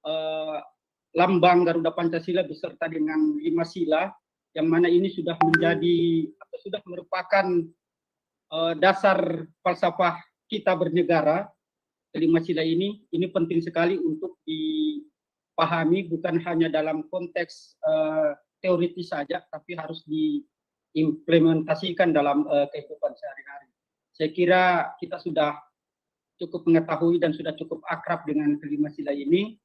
uh, lambang Garuda Pancasila beserta dengan 5 sila, yang mana ini sudah menjadi atau sudah merupakan dasar falsafah kita bernegara. 5 sila ini penting sekali untuk dipahami, bukan hanya dalam konteks teoritis saja, tapi harus diimplementasikan dalam kehidupan sehari-hari. Saya kira kita sudah cukup mengetahui dan sudah cukup akrab dengan 5 sila ini.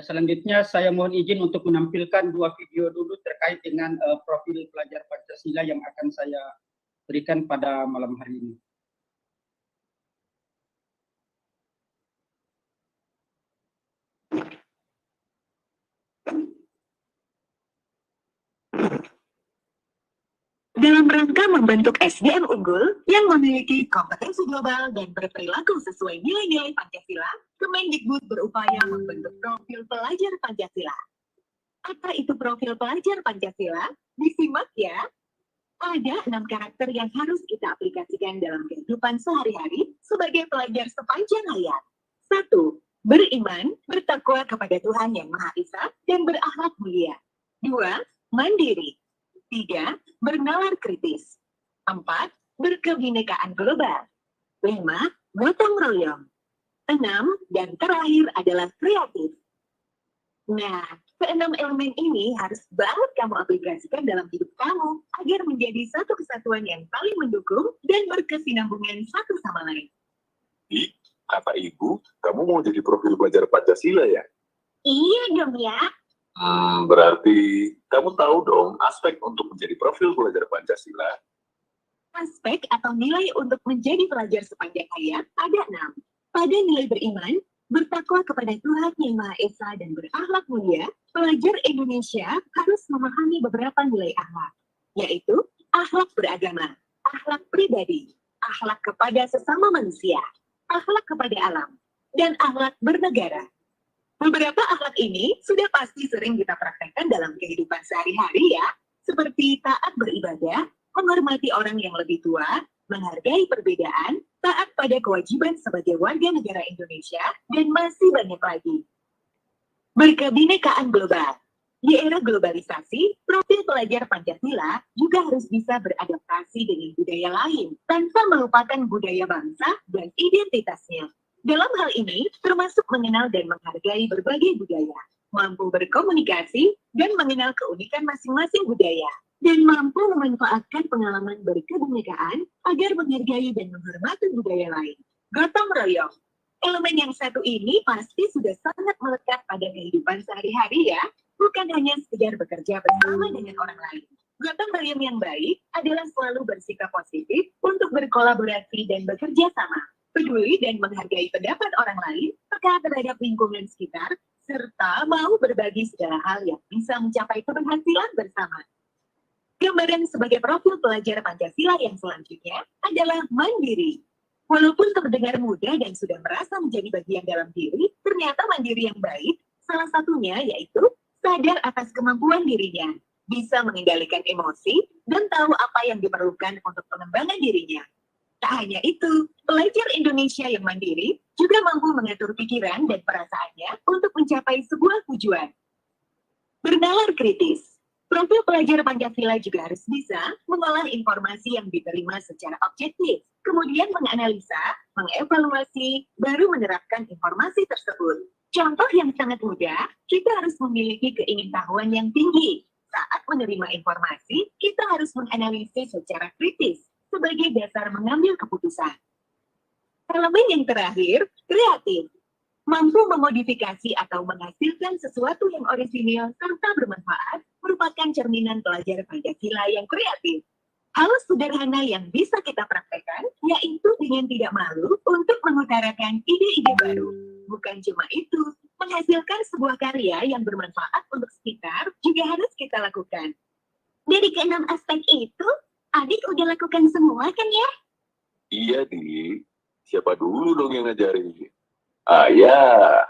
Selanjutnya saya mohon izin untuk menampilkan 2 video dulu terkait dengan profil pelajar Pancasila yang akan saya berikan pada malam hari ini. Dalam rangka membentuk SDM unggul yang memiliki kompetensi global dan berperilaku sesuai nilai-nilai Pancasila, Kemendikbud berupaya membentuk profil pelajar Pancasila. Apa itu profil pelajar Pancasila? Disimak ya. Ada 6 karakter yang harus kita aplikasikan dalam kehidupan sehari-hari sebagai pelajar sepanjang hayat. 1. Beriman, bertakwa kepada Tuhan Yang Maha Esa, dan berakhlak mulia. 2. Mandiri. 3. Bernalar kritis. 4. Berkebinekaan global. 5. Gotong royong. 6. Dan terakhir adalah kreatif. Nah, ke-6 elemen ini harus banget kamu aplikasikan dalam hidup kamu agar menjadi satu kesatuan yang saling mendukung dan berkesinambungan satu sama lain. Kata Ibu, kamu mau jadi profil pelajar Pancasila ya? Iya dong ya. Berarti kamu tahu dong aspek untuk menjadi profil pelajar Pancasila. Aspek atau nilai untuk menjadi pelajar sepanjang hayat ada 6. Pada nilai beriman, bertakwa kepada Tuhan Yang Maha Esa, dan berakhlak mulia, pelajar Indonesia harus memahami beberapa nilai akhlak, yaitu akhlak beragama, akhlak pribadi, akhlak kepada sesama manusia, akhlak kepada alam, dan akhlak bernegara. Beberapa akhlak ini sudah pasti sering kita praktekkan dalam kehidupan sehari-hari ya, seperti taat beribadah, menghormati orang yang lebih tua, menghargai perbedaan, taat pada kewajiban sebagai warga negara Indonesia, dan masih banyak lagi. Berkebinekaan global. Di era globalisasi, profil pelajar Pancasila juga harus bisa beradaptasi dengan budaya lain, tanpa melupakan budaya bangsa dan identitasnya. Dalam hal ini, termasuk mengenal dan menghargai berbagai budaya, mampu berkomunikasi dan mengenal keunikan masing-masing budaya, dan mampu memanfaatkan pengalaman berkebinekaan agar menghargai dan menghormati budaya lain. Gotong royong. Elemen yang satu ini pasti sudah sangat melekat pada kehidupan sehari-hari ya, bukan hanya sekedar bekerja bersama dengan orang lain. Gotong royong yang baik adalah selalu bersikap positif untuk berkolaborasi dan bekerja sama, peduli dan menghargai pendapat orang lain, peka terhadap lingkungan sekitar, serta mau berbagi segala hal yang bisa mencapai keberhasilan bersama. Gambaran sebagai profil pelajar Pancasila yang selanjutnya adalah mandiri. Walaupun terdengar mudah dan sudah merasa menjadi bagian dalam diri, ternyata mandiri yang baik, salah satunya yaitu sadar atas kemampuan dirinya, bisa mengendalikan emosi, dan tahu apa yang diperlukan untuk pengembangan dirinya. Tak hanya itu, pelajar Indonesia yang mandiri juga mampu mengatur pikiran dan perasaannya untuk mencapai sebuah tujuan. Bernalar kritis. Profil pelajar Pancasila juga harus bisa mengolah informasi yang diterima secara objektif, kemudian menganalisa, mengevaluasi, baru menerapkan informasi tersebut. Contoh yang sangat mudah, kita harus memiliki keingintahuan yang tinggi. Saat menerima informasi, kita harus menganalisis secara kritis sebagai dasar mengambil keputusan. Elemen yang terakhir, kreatif. Mampu memodifikasi atau menghasilkan sesuatu yang orisinil serta bermanfaat merupakan cerminan pelajar Pancasila yang kreatif. Hal sederhana yang bisa kita praktekkan yaitu dengan tidak malu untuk mengutarakan ide-ide baru. Bukan cuma itu, menghasilkan sebuah karya yang bermanfaat untuk sekitar juga harus kita lakukan. Dari ke-6 aspek itu, adik udah lakukan semua kan ya? Iya, Di. Siapa dulu dong yang ngajarin? Ayah.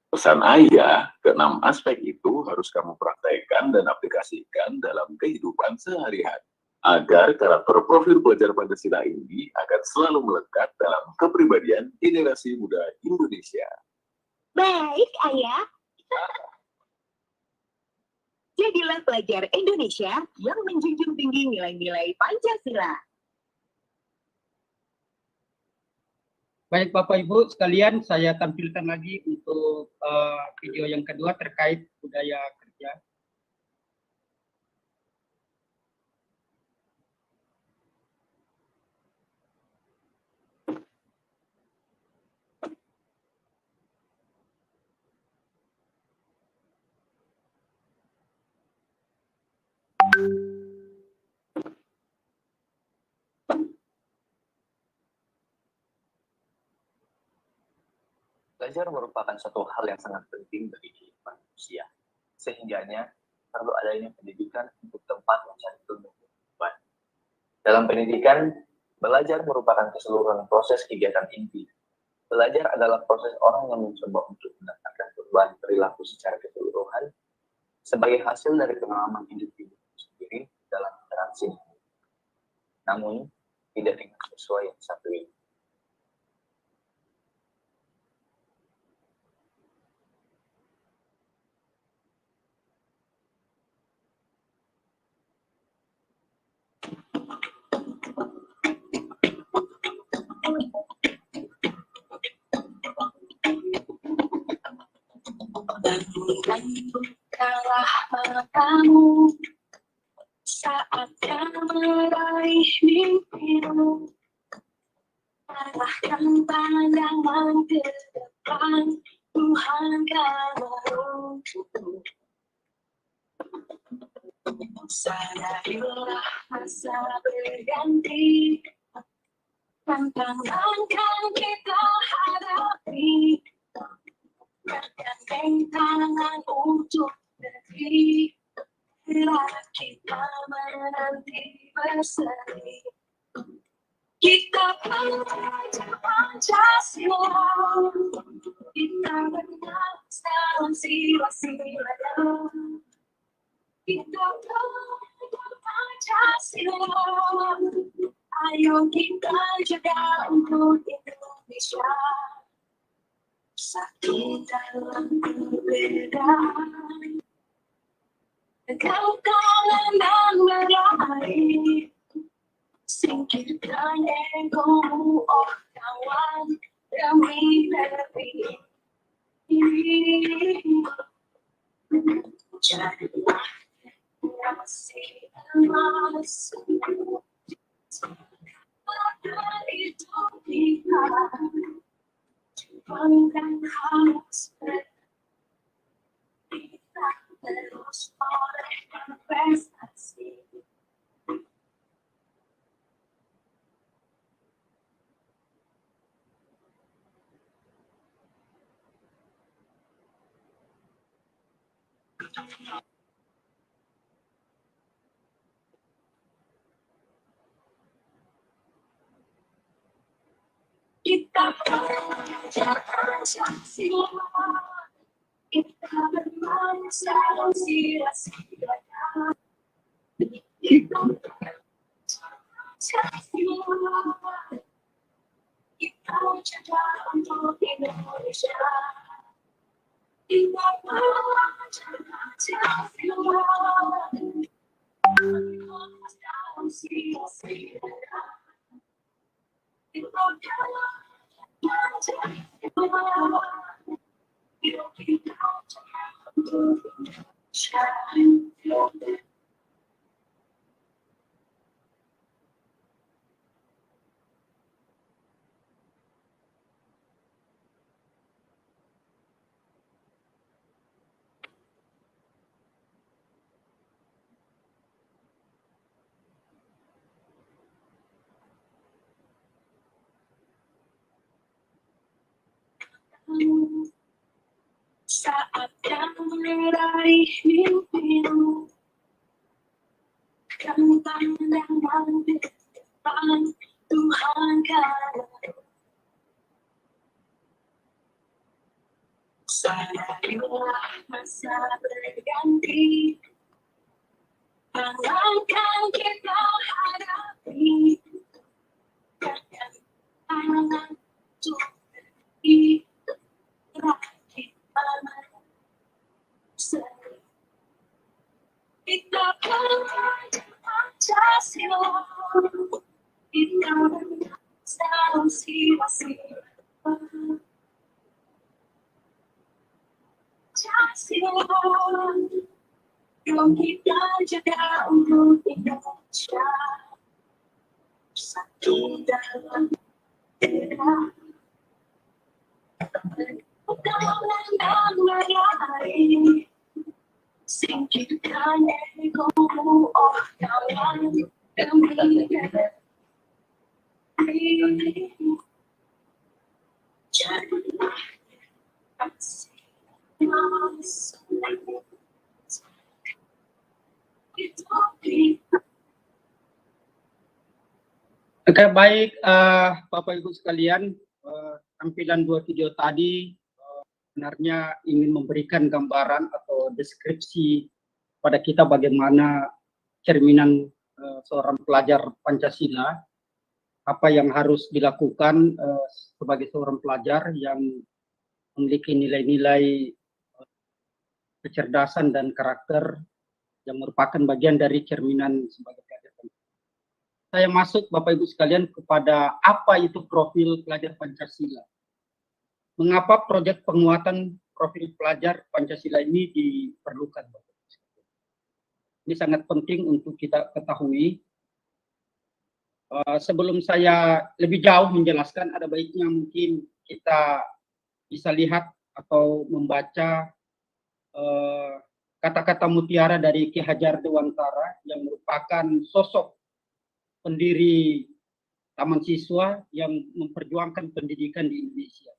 Pesan ayah, ke-6 aspek itu harus kamu praktekkan dan aplikasikan dalam kehidupan sehari-hari. Agar karakter profil pelajar Pancasila ini akan selalu melekat dalam kepribadian generasi muda Indonesia. Baik, Ayah. Jadilah pelajar Indonesia yang menjunjung tinggi nilai-nilai Pancasila. Baik Bapak Ibu sekalian, saya tampilkan lagi untuk video yang kedua terkait budaya kerja. Belajar merupakan suatu hal yang sangat penting bagi kehidupan manusia. Sehingganya perlu adanya pendidikan untuk tempat mencari ilmu kehidupan. Dalam pendidikan, belajar merupakan keseluruhan proses kegiatan inti. Belajar adalah proses orang yang mencoba untuk mendapatkan perubahan perilaku secara keseluruhan sebagai hasil dari pengalaman individu sendiri dalam interaksi. Namun, tidak dengan sesuai yang satu ini. Bukalah matamu saatnya meraih mimpimu. Arahkan pandangan ke depan, Tuhan kamu. Sadarilah masa berganti, tantangan kan kita hadapi. Bergandeng tangan untuk negeri, bila kita menanti berseri. Kita pelajar Pancasila, kita berbangsa dalam sila-silanya. Kita pelajar Pancasila, ayo kita jaga untuk Indonesia. Sakit dalam perbedaan, tegakkan dan berakhir. Singkirkan egomu, oh kawan, demi negeri ini. Jadilah generasi emas, pada hidup kita. Bangkan harus kita terus oleh prestasi. Kita pelajar Pancasila, kita berbangsa dalam sila-silanya. Kita pelajar Pancasila, kita jaga untuk Indonesia. Kita pelajar Pancasila, berbangsa dalam sila-silanya. Saatnya meraih mimpimu, kan pandangan di depan, Tuhan kamu. Sadarilah masa berganti, tantangan kita hadapi. Berganti tangan untuk negeri. Pancasila kita selalu sia-sia. Pancasila yang kita jaga untuk Indonesia bersatu dalam bendera. Pergaulan dan lain-lain singkirkan egomu, oh kawan demi negeri. Jadilah kasih Oke, baik Bapak Ibu sekalian, tampilan dua video tadi sebenarnya ingin memberikan gambaran atau deskripsi pada kita bagaimana cerminan seorang pelajar Pancasila, apa yang harus dilakukan sebagai seorang pelajar yang memiliki nilai-nilai kecerdasan dan karakter yang merupakan bagian dari cerminan sebagai pelajar Pancasila. Saya masuk Bapak Ibu sekalian kepada apa itu profil pelajar Pancasila. Mengapa proyek penguatan profil pelajar Pancasila ini diperlukan? Ini sangat penting untuk kita ketahui. Sebelum saya lebih jauh menjelaskan, ada baiknya mungkin kita bisa lihat atau membaca kata-kata mutiara dari Ki Hajar Dewantara yang merupakan sosok pendiri Taman Siswa yang memperjuangkan pendidikan di Indonesia.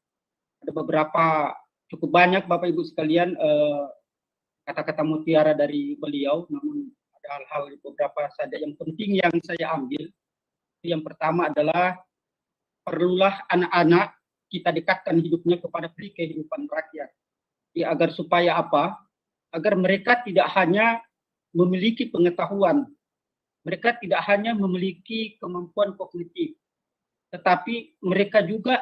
Ada beberapa, cukup banyak Bapak Ibu sekalian kata-kata mutiara dari beliau, namun ada hal-hal beberapa saja yang penting yang saya ambil. Yang pertama adalah perlulah anak-anak kita dekatkan hidupnya kepada peri kehidupan rakyat. Agar supaya apa? Agar mereka tidak hanya memiliki pengetahuan, mereka tidak hanya memiliki kemampuan kognitif, tetapi mereka juga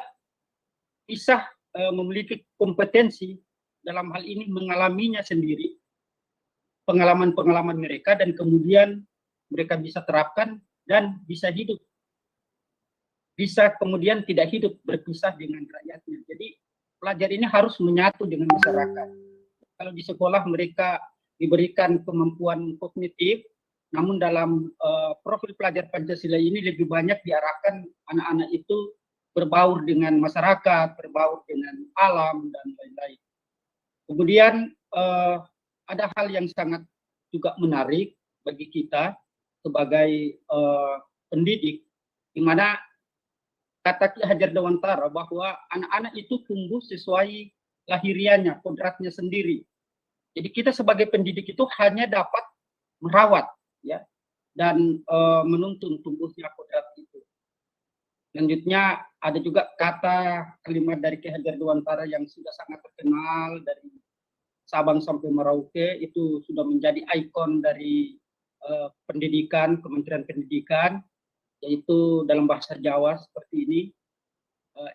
bisa memiliki kompetensi dalam hal ini mengalaminya sendiri, pengalaman-pengalaman mereka, dan kemudian mereka bisa terapkan dan bisa hidup, bisa kemudian tidak hidup berpisah dengan rakyatnya. Jadi pelajar ini harus menyatu dengan masyarakat. Kalau di sekolah mereka diberikan kemampuan kognitif, namun dalam profil pelajar Pancasila ini lebih banyak diarahkan anak-anak itu berbaur dengan masyarakat, berbaur dengan alam, dan lain-lain. Kemudian ada hal yang sangat juga menarik bagi kita sebagai pendidik, di mana kata Ki Hajar Dewantara bahwa anak-anak itu tumbuh sesuai lahiriannya, kodratnya sendiri. Jadi kita sebagai pendidik itu hanya dapat merawat, ya, dan menuntun tumbuhnya kodrat itu. Selanjutnya ada juga kalimat dari Ki Hajar Dewantara yang sudah sangat terkenal dari Sabang sampai Merauke, itu sudah menjadi ikon dari pendidikan, Kementerian Pendidikan, yaitu dalam bahasa Jawa seperti ini,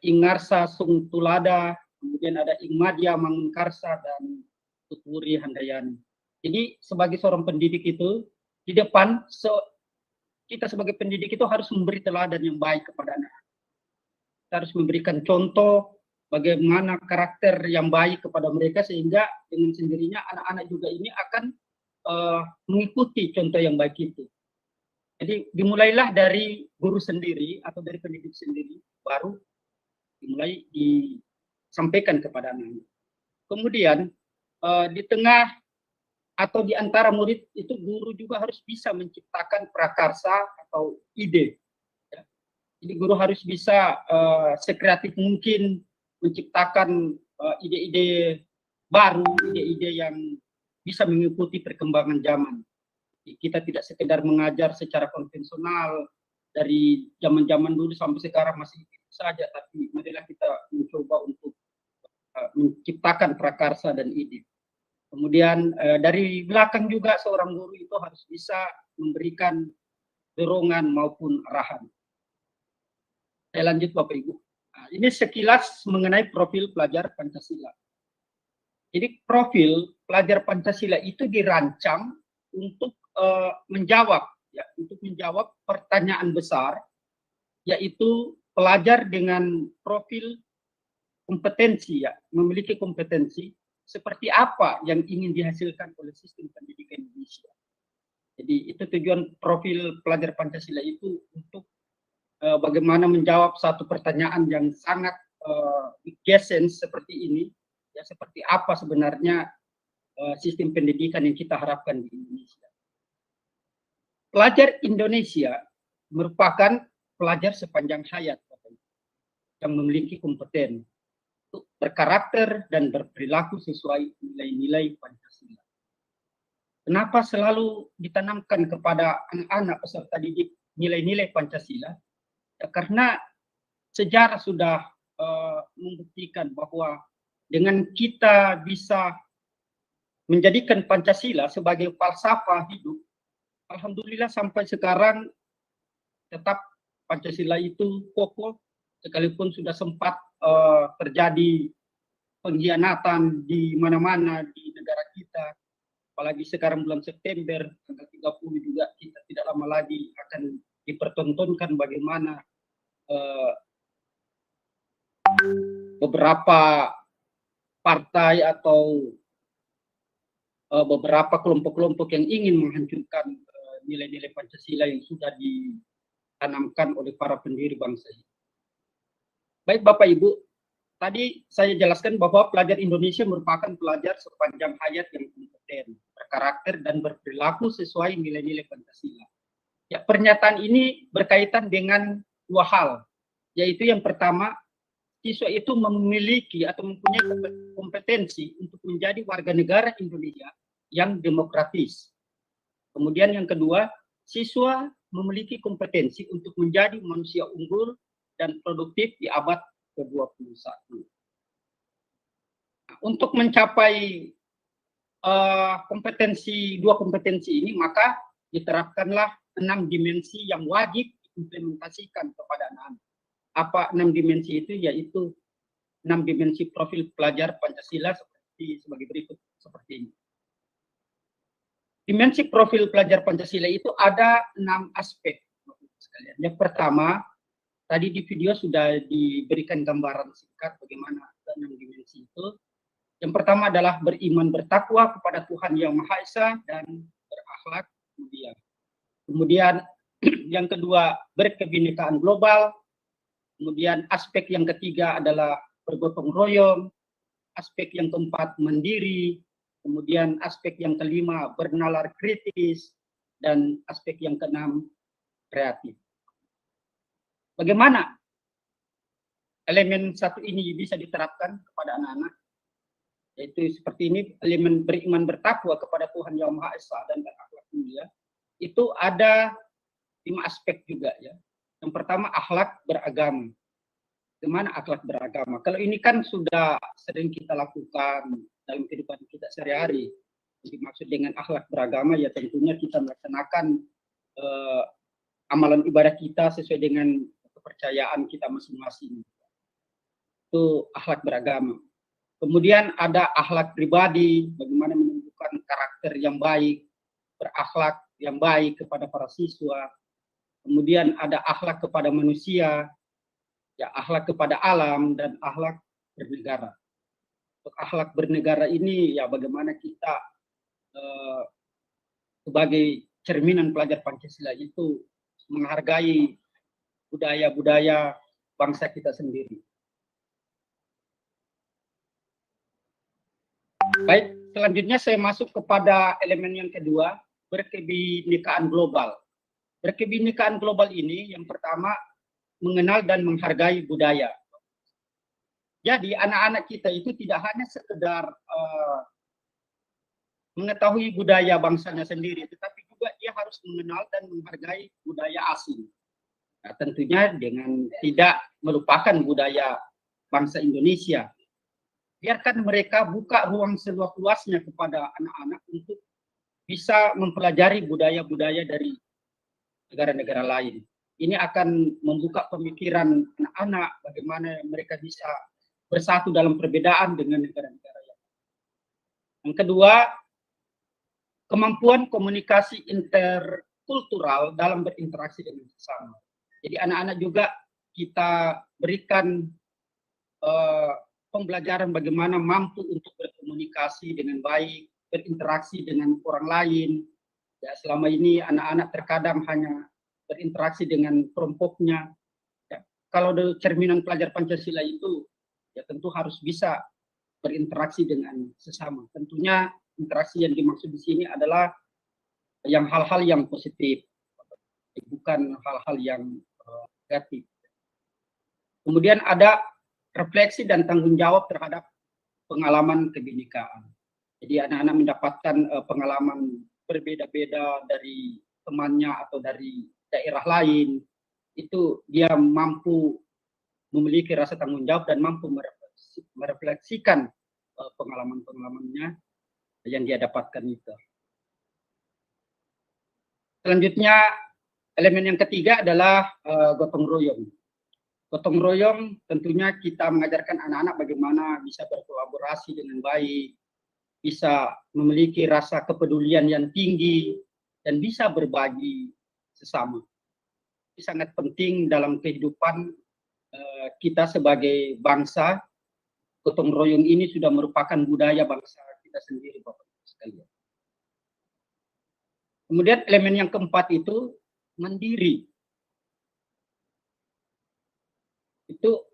Ingarsa Sung Tulada, kemudian ada Ingmadya Mangunkarsa, dan Tuturi Handayani. Jadi sebagai seorang pendidik itu, di depan kita sebagai pendidik itu harus memberi teladan yang baik kepada anak. Kita harus memberikan contoh bagaimana karakter yang baik kepada mereka, sehingga dengan sendirinya anak-anak juga ini akan mengikuti contoh yang baik itu. Jadi dimulailah dari guru sendiri atau dari pendidik sendiri, baru dimulai disampaikan kepada anak-anak. Kemudian di tengah atau di antara murid itu guru juga harus bisa menciptakan prakarsa atau ide. Ya. Jadi guru harus bisa sekreatif mungkin menciptakan ide-ide baru, ide-ide yang bisa mengikuti perkembangan zaman. Kita tidak sekedar mengajar secara konvensional dari zaman-zaman dulu sampai sekarang masih itu saja, tapi marilah kita mencoba untuk menciptakan prakarsa dan ide. Kemudian dari belakang juga seorang guru itu harus bisa memberikan dorongan maupun arahan. Saya lanjut Bapak Ibu. Nah, ini sekilas mengenai profil pelajar Pancasila. Jadi profil pelajar Pancasila itu dirancang untuk menjawab, ya untuk menjawab pertanyaan besar, yaitu pelajar dengan profil kompetensi, ya memiliki kompetensi seperti apa yang ingin dihasilkan oleh sistem pendidikan Indonesia. Jadi itu tujuan profil pelajar Pancasila itu untuk bagaimana menjawab satu pertanyaan yang sangat essence seperti ini, ya seperti apa sebenarnya sistem pendidikan yang kita harapkan di Indonesia. Pelajar Indonesia merupakan pelajar sepanjang hayat yang memiliki kompeten, berkarakter dan berperilaku sesuai nilai-nilai Pancasila. Kenapa selalu ditanamkan kepada anak-anak peserta didik nilai-nilai Pancasila? Ya, karena sejarah sudah membuktikan bahwa dengan kita bisa menjadikan Pancasila sebagai falsafah hidup, alhamdulillah sampai sekarang tetap Pancasila itu kokoh, sekalipun sudah sempat terjadi pengkhianatan di mana-mana di negara kita. Apalagi sekarang bulan September, tanggal 30 juga kita tidak lama lagi akan dipertontonkan bagaimana beberapa partai atau beberapa kelompok-kelompok yang ingin menghancurkan nilai-nilai Pancasila yang sudah ditanamkan oleh para pendiri bangsa ini. Baik Bapak Ibu, tadi saya jelaskan bahwa pelajar Indonesia merupakan pelajar sepanjang hayat yang kompeten, berkarakter dan berperilaku sesuai nilai-nilai Pancasila. Ya, pernyataan ini berkaitan dengan dua hal, yaitu yang pertama, siswa itu memiliki atau mempunyai kompetensi untuk menjadi warga negara Indonesia yang demokratis. Kemudian yang kedua, siswa memiliki kompetensi untuk menjadi manusia unggul dan produktif di abad ke-21. Untuk mencapai dua kompetensi ini, maka diterapkanlah 6 dimensi yang wajib diimplementasikan kepada anak-anak. Apa 6 dimensi itu? Yaitu 6 dimensi profil pelajar Pancasila sebagai berikut seperti ini. Dimensi profil pelajar Pancasila itu ada 6 aspek. Yang pertama, tadi di video sudah diberikan gambaran singkat bagaimana 6 dimensi itu. Yang pertama adalah beriman bertakwa kepada Tuhan Yang Maha Esa dan berakhlak mulia. Kemudian yang kedua, berkebinekaan global. Kemudian aspek yang ketiga adalah bergotong royong. Aspek yang keempat, mandiri. Kemudian aspek yang kelima, bernalar kritis. Dan aspek yang keenam, kreatif. Bagaimana elemen satu ini bisa diterapkan kepada anak-anak? Yaitu seperti ini, elemen beriman bertakwa kepada Tuhan Yang Maha Esa dan berakhlak mulia. Itu ada 5 aspek juga ya. Yang pertama, akhlak beragama. Bagaimana akhlak beragama? Kalau ini kan sudah sering kita lakukan dalam kehidupan kita sehari-hari. Jadi maksud dengan akhlak beragama ya tentunya kita melaksanakan amalan ibadah kita sesuai dengan kepercayaan kita masing-masing. Itu akhlak beragama. Kemudian ada akhlak pribadi, bagaimana menunjukkan karakter yang baik, berakhlak yang baik kepada para siswa. Kemudian ada akhlak kepada manusia, ya akhlak kepada alam, dan akhlak bernegara. Untuk akhlak bernegara ini ya bagaimana kita sebagai cerminan pelajar Pancasila itu menghargai budaya-budaya bangsa kita sendiri. Baik, selanjutnya saya masuk kepada elemen yang kedua, berkebinekaan global. Berkebinekaan global ini yang pertama mengenal dan menghargai budaya. Jadi anak-anak kita itu tidak hanya sekedar mengetahui budaya bangsanya sendiri, tetapi juga dia harus mengenal dan menghargai budaya asing. Nah, tentunya dengan tidak melupakan budaya bangsa Indonesia. Biarkan mereka buka ruang seluas-luasnya kepada anak-anak untuk bisa mempelajari budaya-budaya dari negara-negara lain. Ini akan membuka pemikiran anak-anak bagaimana mereka bisa bersatu dalam perbedaan dengan negara-negara lain. Yang kedua, kemampuan komunikasi kultural dalam berinteraksi dengan sesama. Jadi anak-anak juga kita berikan pembelajaran bagaimana mampu untuk berkomunikasi dengan baik, berinteraksi dengan orang lain. Ya, selama ini anak-anak terkadang hanya berinteraksi dengan kelompoknya. Ya, kalau cerminan pelajar Pancasila itu, ya tentu harus bisa berinteraksi dengan sesama. Tentunya interaksi yang dimaksud di sini adalah yang hal-hal yang positif, bukan hal-hal yang negatif. Kemudian ada refleksi dan tanggung jawab terhadap pengalaman kebinekaan. Jadi anak-anak mendapatkan pengalaman berbeda-beda dari temannya atau dari daerah lain, itu dia mampu memiliki rasa tanggung jawab dan mampu merefleksikan pengalaman-pengalamannya yang dia dapatkan itu. Selanjutnya, elemen yang ketiga adalah gotong royong. Gotong royong tentunya kita mengajarkan anak-anak bagaimana bisa berkolaborasi dengan baik, bisa memiliki rasa kepedulian yang tinggi, dan bisa berbagi sesama. Ini sangat penting dalam kehidupan kita sebagai bangsa. Gotong royong ini sudah merupakan budaya bangsa kita sendiri, Bapak-Ibu sekalian. Kemudian elemen yang keempat itu mandiri. Itu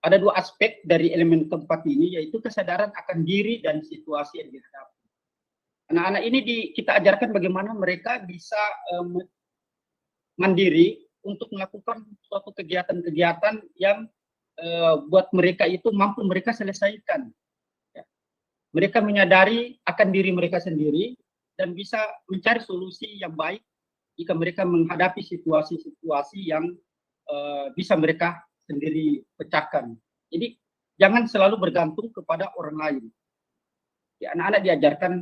ada dua aspek dari elemen keempat ini, yaitu kesadaran akan diri dan situasi yang dihadapi. Anak-anak ini kita ajarkan bagaimana mereka bisa mandiri untuk melakukan suatu kegiatan-kegiatan yang buat mereka itu mampu mereka selesaikan. Ya. Mereka menyadari akan diri mereka sendiri dan bisa mencari solusi yang baik jika mereka menghadapi situasi-situasi yang bisa mereka sendiri pecahkan. Jadi jangan selalu bergantung kepada orang lain. Ya, anak-anak diajarkan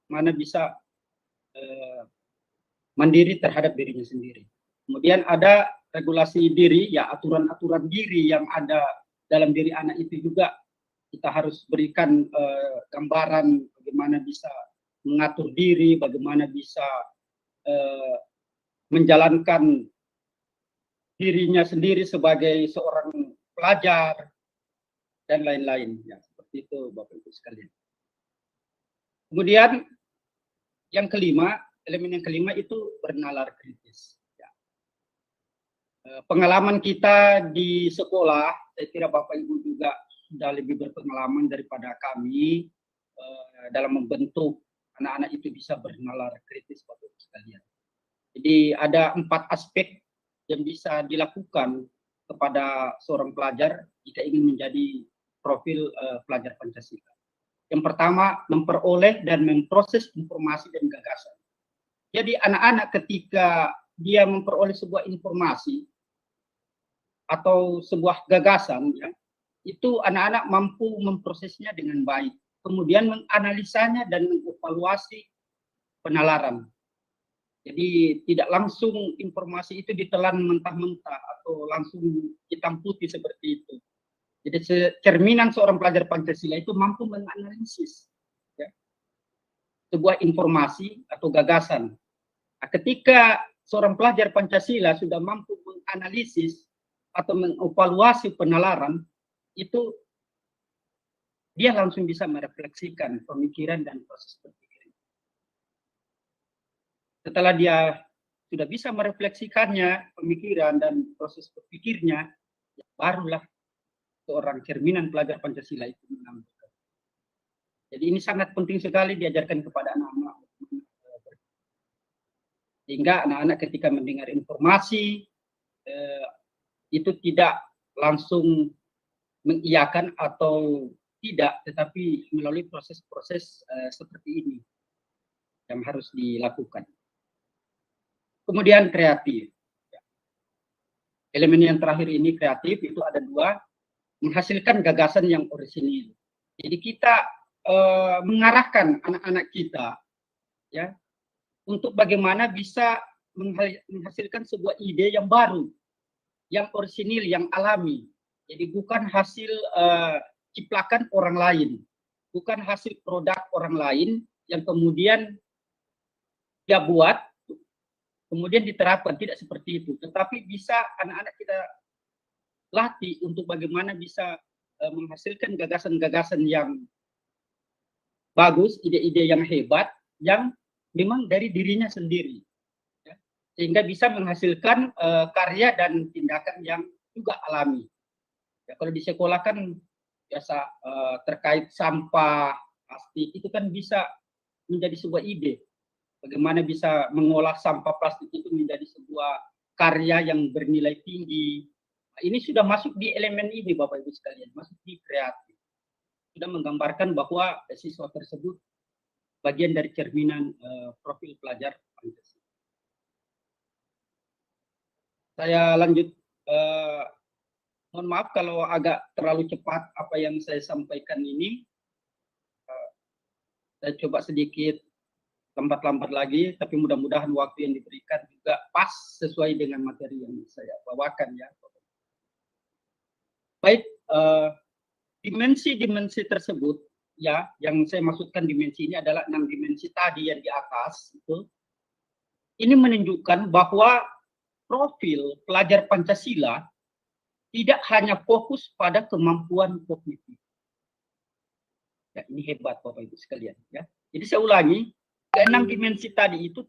mana bisa mandiri terhadap dirinya sendiri. Kemudian ada regulasi diri, ya aturan-aturan diri yang ada dalam diri anak itu juga kita harus berikan gambaran bagaimana bisa mengatur diri, bagaimana bisa menjalankan dirinya sendiri sebagai seorang pelajar dan lain-lain. Ya, seperti itu Bapak-Ibu sekalian. Kemudian yang kelima, elemen yang kelima itu bernalar kritis. Ya. Pengalaman kita di sekolah, saya kira Bapak-Ibu juga sudah lebih berpengalaman daripada kami dalam membentuk anak-anak itu bisa bernalar kritis, Bapak-Ibu sekalian. Jadi ada 4 aspek yang bisa dilakukan kepada seorang pelajar jika ingin menjadi profil pelajar Pancasila. Yang pertama, memperoleh dan memproses informasi dan gagasan. Jadi anak-anak ketika dia memperoleh sebuah informasi atau sebuah gagasan, ya, itu anak-anak mampu memprosesnya dengan baik. Kemudian menganalisanya dan mengevaluasi penalaran. Jadi tidak langsung informasi itu ditelan mentah-mentah atau langsung hitam putih seperti itu. Jadi cerminan seorang pelajar Pancasila itu mampu menganalisis ya, sebuah informasi atau gagasan. Nah, ketika seorang pelajar Pancasila sudah mampu menganalisis atau mengevaluasi penalaran, itu dia langsung bisa merefleksikan pemikiran dan proses berpikir. Setelah dia sudah bisa merefleksikannya, pemikiran dan proses berpikirnya, barulah seorang cerminan pelajar Pancasila itu mengambil. Jadi ini sangat penting sekali diajarkan kepada anak-anak. Sehingga anak-anak ketika mendengar informasi, itu tidak langsung mengiyakan atau tidak, tetapi melalui proses-proses seperti ini yang harus dilakukan. Kemudian kreatif. Elemen yang terakhir ini kreatif, itu ada 2, menghasilkan gagasan yang orisinil. Jadi kita mengarahkan anak-anak kita ya untuk bagaimana bisa menghasilkan sebuah ide yang baru, yang orisinil, yang alami. Jadi bukan hasil ciplakan orang lain, bukan hasil produk orang lain yang kemudian dia buat kemudian diterapkan, tidak seperti itu. Tetapi bisa anak-anak kita latih untuk bagaimana bisa menghasilkan gagasan-gagasan yang bagus, ide-ide yang hebat, yang memang dari dirinya sendiri, ya. Sehingga bisa menghasilkan karya dan tindakan yang juga alami. Ya, kalau di sekolah kan biasa terkait sampah, plastik, itu kan bisa menjadi sebuah ide. Bagaimana bisa mengolah sampah plastik itu menjadi sebuah karya yang bernilai tinggi. Nah, ini sudah masuk di elemen ini Bapak Ibu sekalian, masuk di kreatif. Sudah menggambarkan bahwa siswa tersebut bagian dari cerminan profil pelajar Pancasila. Saya lanjut, mohon maaf kalau agak terlalu cepat apa yang saya sampaikan ini. Saya coba sedikit lambat-lambat lagi, tapi mudah-mudahan waktu yang diberikan juga pas sesuai dengan materi yang saya bawakan ya. Baik, dimensi-dimensi tersebut ya, yang saya maksudkan dimensi ini adalah 6 dimensi tadi yang di atas itu. Ini menunjukkan bahwa profil pelajar Pancasila tidak hanya fokus pada kemampuan kognitif. Ya, ini hebat Bapak Ibu sekalian ya. Jadi saya ulangi, ke-6 dimensi tadi itu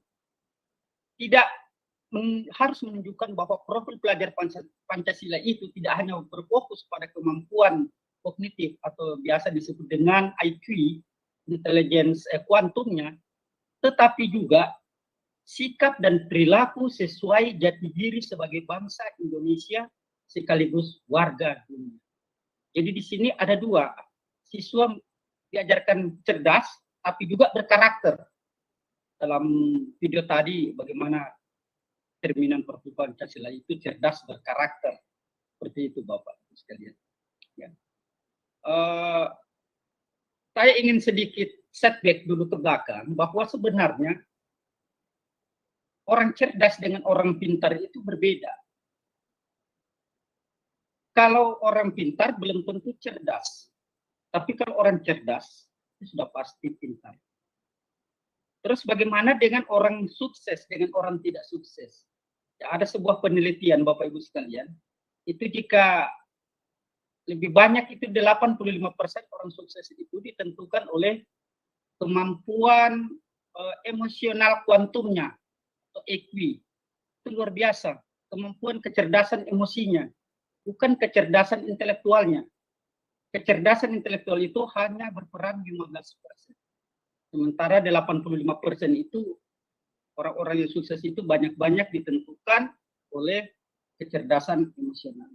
tidak harus menunjukkan bahwa profil pelajar Pancasila itu tidak hanya berfokus pada kemampuan kognitif atau biasa disebut dengan IQ, intelligence kuantumnya, tetapi juga sikap dan perilaku sesuai jati diri sebagai bangsa Indonesia sekaligus warga dunia. Jadi di sini ada dua, siswa diajarkan cerdas tapi juga berkarakter. Dalam video tadi bagaimana cerminan profil Pancasila itu cerdas berkarakter, seperti itu Bapak sekalian. Ya. Saya ingin sedikit setback dulu ke belakang bahwa sebenarnya orang cerdas dengan orang pintar itu berbeda. Kalau orang pintar belum tentu cerdas, tapi kalau orang cerdas itu sudah pasti pintar. Terus bagaimana dengan orang sukses, dengan orang tidak sukses? Ya, ada sebuah penelitian Bapak Ibu sekalian, itu jika lebih banyak itu 85% orang sukses itu ditentukan oleh kemampuan emosional kuantumnya atau EQ. Itu luar biasa, kemampuan kecerdasan emosinya, bukan kecerdasan intelektualnya. Kecerdasan intelektual itu hanya berperan 15%. Sementara 85% itu orang-orang yang sukses itu banyak-banyak ditentukan oleh kecerdasan emosional.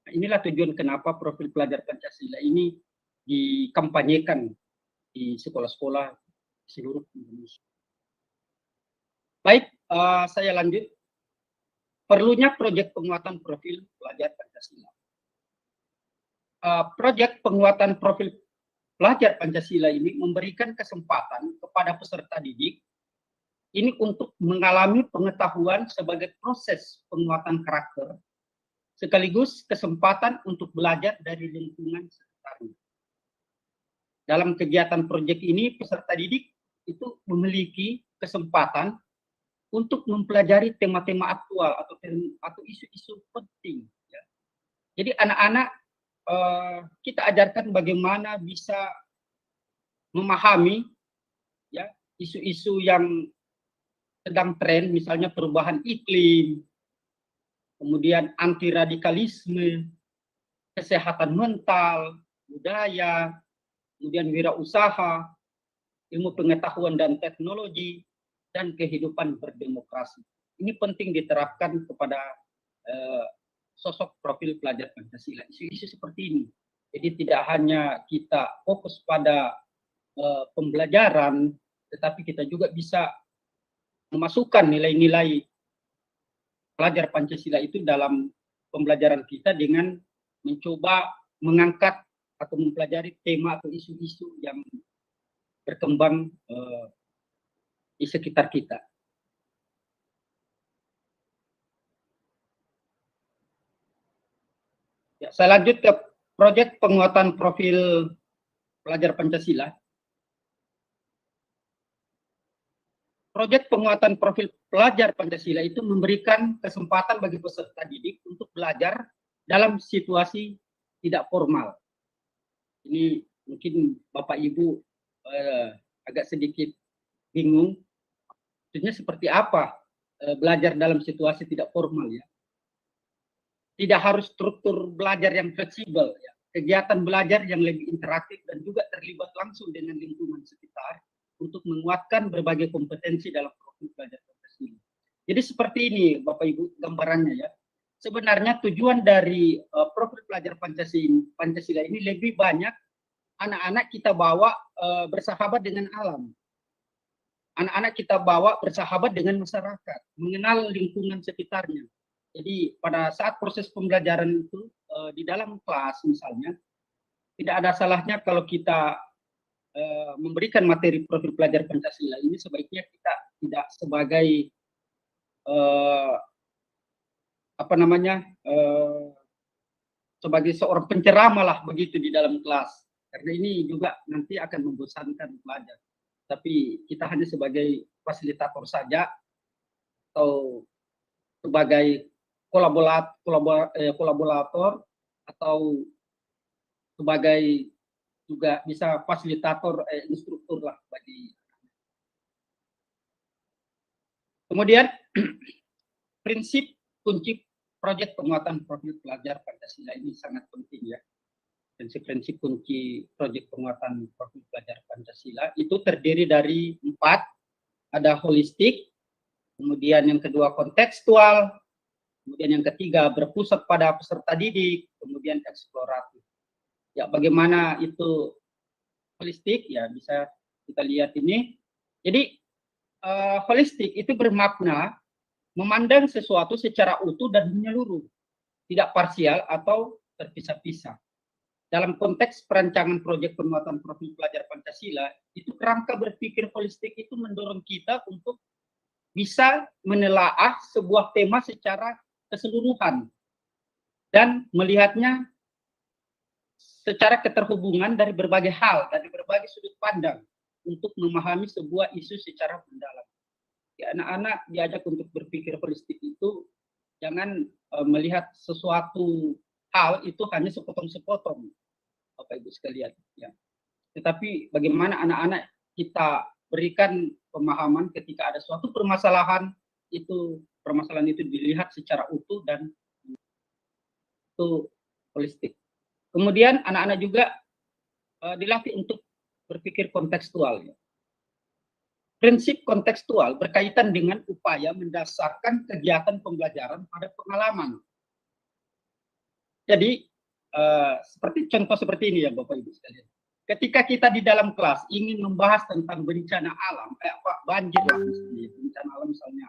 Nah, inilah tujuan kenapa profil pelajar Pancasila ini dikampanyekan di sekolah-sekolah seluruh Indonesia. Baik, saya lanjut. Perlunya proyek penguatan profil pelajar Pancasila. Proyek penguatan profil pelajar Pancasila ini memberikan kesempatan kepada peserta didik ini untuk mengalami pengetahuan sebagai proses penguatan karakter, sekaligus kesempatan untuk belajar dari lingkungan sekitarnya. Dalam kegiatan proyek ini, peserta didik itu memiliki kesempatan untuk mempelajari tema-tema aktual atau isu-isu penting. Ya. Jadi anak-anak kita ajarkan bagaimana bisa memahami ya isu-isu yang sedang tren, misalnya perubahan iklim, kemudian anti radikalisme, kesehatan mental, budaya, kemudian wirausaha, ilmu pengetahuan dan teknologi, dan kehidupan berdemokrasi. Ini penting diterapkan kepada sosok profil pelajar Pancasila. Isu-isu seperti ini. Jadi tidak hanya kita fokus pada pembelajaran, tetapi kita juga bisa memasukkan nilai-nilai pelajar Pancasila itu dalam pembelajaran kita dengan mencoba mengangkat atau mempelajari tema atau isu-isu yang berkembang di sekitar kita. Ya, saya lanjut ke proyek penguatan profil pelajar Pancasila. proyek penguatan profil pelajar Pancasila itu memberikan kesempatan bagi peserta didik untuk belajar dalam situasi tidak formal. Ini mungkin Bapak Ibu agak sedikit bingung, maksudnya seperti apa belajar dalam situasi tidak formal ya. Tidak harus struktur belajar yang fleksibel ya. Kegiatan belajar yang lebih interaktif dan juga terlibat langsung dengan lingkungan sekitar untuk menguatkan berbagai kompetensi dalam profil pelajar Pancasila. Jadi seperti ini Bapak Ibu gambarannya ya. Sebenarnya tujuan dari profil pelajar Pancasila ini lebih banyak anak-anak kita bawa bersahabat dengan alam. Anak-anak kita bawa bersahabat dengan masyarakat, mengenal lingkungan sekitarnya. Jadi pada saat proses pembelajaran itu di dalam kelas misalnya, tidak ada salahnya kalau kita memberikan materi profil pelajar Pancasila ini sebaiknya kita tidak sebagai sebagai seorang penceramah lah begitu di dalam kelas, karena ini juga nanti akan membosankan pelajar. Tapi kita hanya sebagai fasilitator saja atau sebagai kolaborator atau sebagai juga bisa fasilitator instruktur lah bagi. Kemudian prinsip kunci proyek penguatan profil pelajar Pancasila ini sangat penting ya. Prinsip-prinsip kunci proyek penguatan profil pelajar Pancasila itu terdiri dari 4, ada holistik, kemudian yang kedua kontekstual, kemudian yang ketiga berpusat pada peserta didik, kemudian eksploratif. Ya, bagaimana itu holistik ya bisa kita lihat ini. Jadi holistik itu bermakna memandang sesuatu secara utuh dan menyeluruh, tidak parsial atau terpisah-pisah. Dalam konteks perancangan proyek penguatan profil pelajar Pancasila, itu kerangka berpikir holistik itu mendorong kita untuk bisa menelaah sebuah tema secara keseluruhan dan melihatnya secara keterhubungan dari berbagai hal, dari berbagai sudut pandang untuk memahami sebuah isu secara mendalam. Ya, anak-anak diajak untuk berpikir holistik itu jangan melihat sesuatu hal itu hanya sepotong-sepotong, Bapak Ibu sekalian. Ya. Tetapi bagaimana anak-anak kita berikan pemahaman ketika ada suatu permasalahan itu dilihat secara utuh dan itu holistik. Kemudian anak-anak juga dilatih untuk berpikir kontekstual. Ya. Prinsip kontekstual berkaitan dengan upaya mendasarkan kegiatan pembelajaran pada pengalaman. Jadi seperti contoh seperti ini ya Bapak Ibu sekalian. Ketika kita di dalam kelas ingin membahas tentang bencana alam, banjir lah misalnya, bencana alam misalnya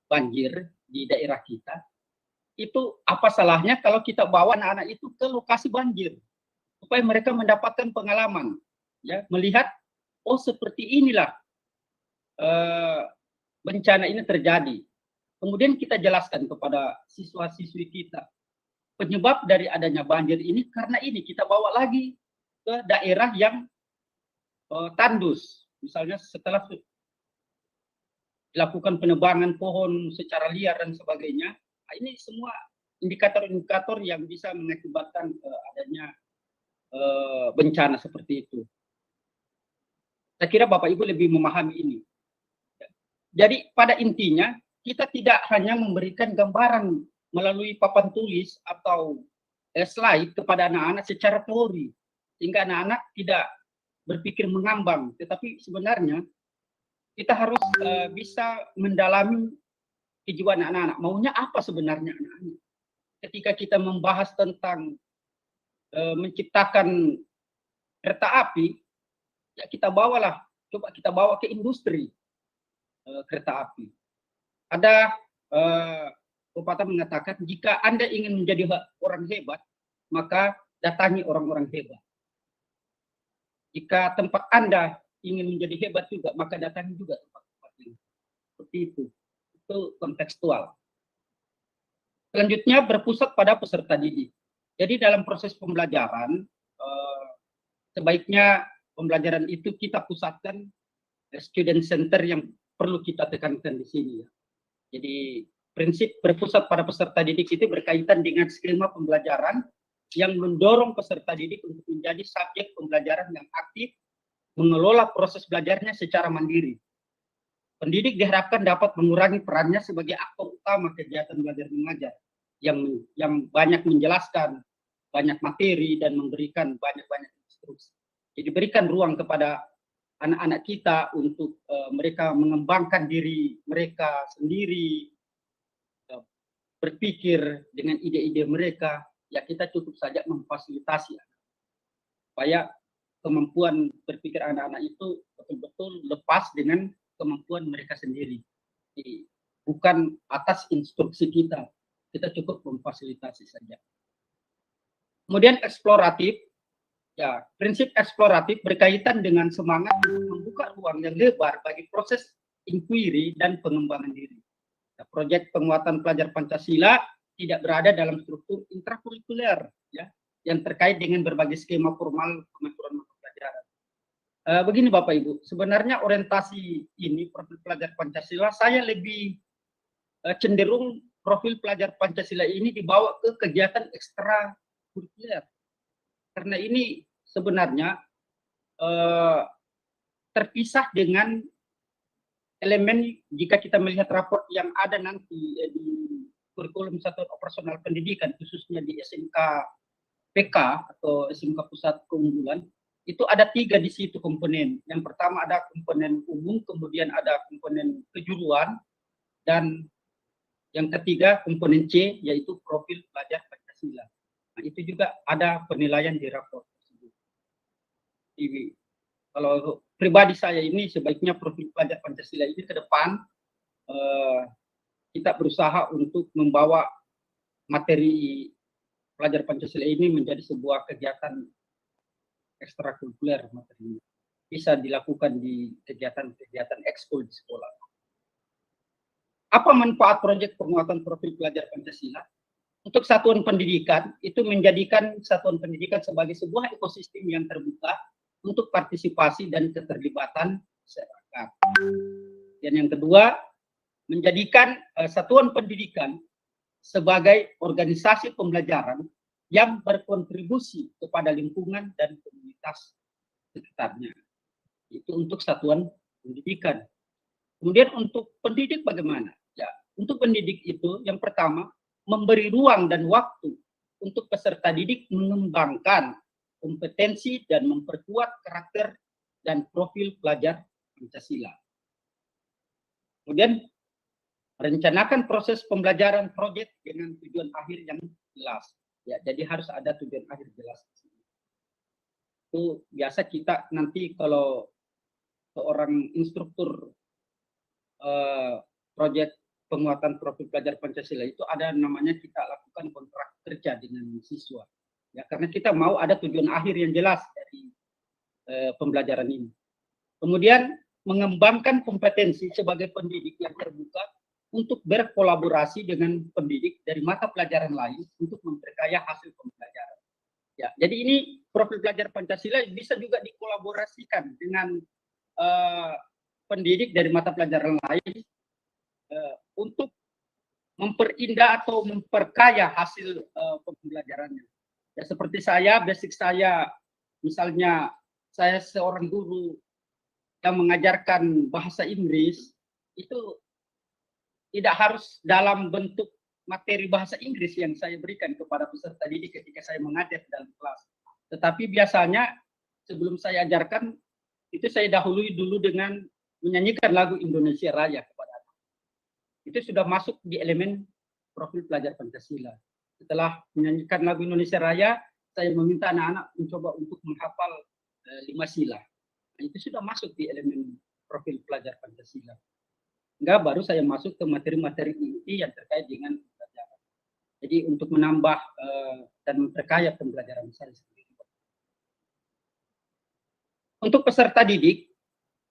banjir di daerah kita, itu apa salahnya kalau kita bawa anak-anak itu ke lokasi banjir supaya mereka mendapatkan pengalaman, ya, melihat oh seperti inilah bencana ini terjadi. Kemudian kita jelaskan kepada siswa-siswi kita penyebab dari adanya banjir ini karena ini, kita bawa lagi ke daerah yang tandus, misalnya setelah dilakukan penebangan pohon secara liar dan sebagainya. Nah, ini semua indikator-indikator yang bisa mengakibatkan adanya bencana seperti itu. Saya kira Bapak Ibu lebih memahami ini. Jadi pada intinya kita tidak hanya memberikan gambaran melalui papan tulis atau slide kepada anak-anak secara teori, sehingga anak-anak tidak berpikir mengambang, tetapi sebenarnya kita harus bisa mendalami kejiwaan anak-anak. Maunya apa sebenarnya anak-anak? Ketika kita membahas tentang menciptakan kereta api, ya kita bawalah, coba kita bawa ke industri kereta api. Ada pepatah mengatakan, jika Anda ingin menjadi orang hebat, maka datangi orang-orang hebat. Jika tempat Anda ingin menjadi hebat juga, maka datangi juga tempat-tempat ini. Seperti itu. Itu kontekstual. Selanjutnya berpusat pada peserta didik. Jadi dalam proses pembelajaran, sebaiknya pembelajaran itu kita pusatkan student center yang perlu kita tekankan di sini ya. Jadi prinsip berpusat pada peserta didik itu berkaitan dengan skema pembelajaran yang mendorong peserta didik untuk menjadi subjek pembelajaran yang aktif, mengelola proses belajarnya secara mandiri. Pendidik diharapkan dapat mengurangi perannya sebagai aktor utama kegiatan belajar mengajar yang banyak menjelaskan banyak materi dan memberikan banyak instruksi. Jadi berikan ruang kepada anak-anak kita untuk mereka mengembangkan diri mereka sendiri, berpikir dengan ide-ide mereka. Ya kita cukup saja memfasilitasi supaya kemampuan berpikir anak-anak itu betul-betul lepas dengan kemampuan mereka sendiri. Jadi, bukan atas instruksi kita cukup memfasilitasi saja. Kemudian eksploratif, ya prinsip eksploratif berkaitan dengan semangat membuka ruang yang lebar bagi proses inquiry dan pengembangan diri. Nah, proyek penguatan pelajar Pancasila tidak berada dalam struktur intrakurikuler, ya, yang terkait dengan berbagai skema formal pengaturan mata pelajaran. Begini Bapak Ibu, sebenarnya orientasi ini profil pelajar Pancasila saya lebih cenderung profil pelajar Pancasila ini dibawa ke kegiatan ekstrakurikuler. Karena ini sebenarnya terpisah dengan elemen jika kita melihat raport yang ada nanti di kurikulum satuan operasional pendidikan khususnya di SMK PK atau SMK Pusat Keunggulan, itu ada 3 di situ komponen. Yang pertama ada komponen umum, kemudian ada komponen kejuruan, dan yang ketiga komponen C yaitu profil pelajar Pancasila. Nah, itu juga ada penilaian di raport tersebut. Jadi, kalau pribadi saya ini sebaiknya profil pelajar Pancasila ini ke depan kita berusaha untuk membawa materi pelajar Pancasila ini menjadi sebuah kegiatan ekstrakurikuler materinya. Bisa dilakukan di kegiatan-kegiatan ekskul di sekolah. Apa manfaat proyek penguatan profil pelajar Pancasila? Untuk satuan pendidikan, itu menjadikan satuan pendidikan sebagai sebuah ekosistem yang terbuka untuk partisipasi dan keterlibatan masyarakat. Dan yang kedua, menjadikan satuan pendidikan sebagai organisasi pembelajaran yang berkontribusi kepada lingkungan dan komunitas sekitarnya. Itu untuk satuan pendidikan. Kemudian untuk pendidik bagaimana? Ya, untuk pendidik itu yang pertama memberi ruang dan waktu untuk peserta didik mengembangkan kompetensi dan memperkuat karakter dan profil pelajar Pancasila. Kemudian merencanakan proses pembelajaran proyek dengan tujuan akhir yang jelas. Ya, jadi harus ada tujuan akhir jelas. Itu biasa kita nanti kalau seorang instruktur proyek penguatan profil pelajar Pancasila itu ada namanya kita lakukan kontrak kerja dengan siswa. Ya, karena kita mau ada tujuan akhir yang jelas dari pembelajaran ini. Kemudian mengembangkan kompetensi sebagai pendidik yang terbuka untuk berkolaborasi dengan pendidik dari mata pelajaran lain untuk memperkaya hasil pembelajaran. Ya, jadi ini profil pelajar Pancasila bisa juga dikolaborasikan dengan pendidik dari mata pelajaran lain untuk memperindah atau memperkaya hasil pembelajarannya. Ya, seperti saya, basic saya, misalnya saya seorang guru yang mengajarkan bahasa Inggris, itu tidak harus dalam bentuk materi bahasa Inggris yang saya berikan kepada peserta didik ketika saya mengajar dalam kelas. Tetapi biasanya sebelum saya ajarkan, itu saya dahului dulu dengan menyanyikan lagu Indonesia Raya kepada anak. Itu sudah masuk di elemen profil pelajar Pancasila. Setelah menyanyikan lagu Indonesia Raya, saya meminta anak-anak mencoba untuk menghafal 5 sila. Nah, itu sudah masuk di elemen profil pelajar Pancasila. Enggak, baru saya masuk ke materi-materi inti yang terkait dengan pembelajaran. Jadi untuk menambah dan memperkaya pembelajaran saya sendiri. Untuk peserta didik,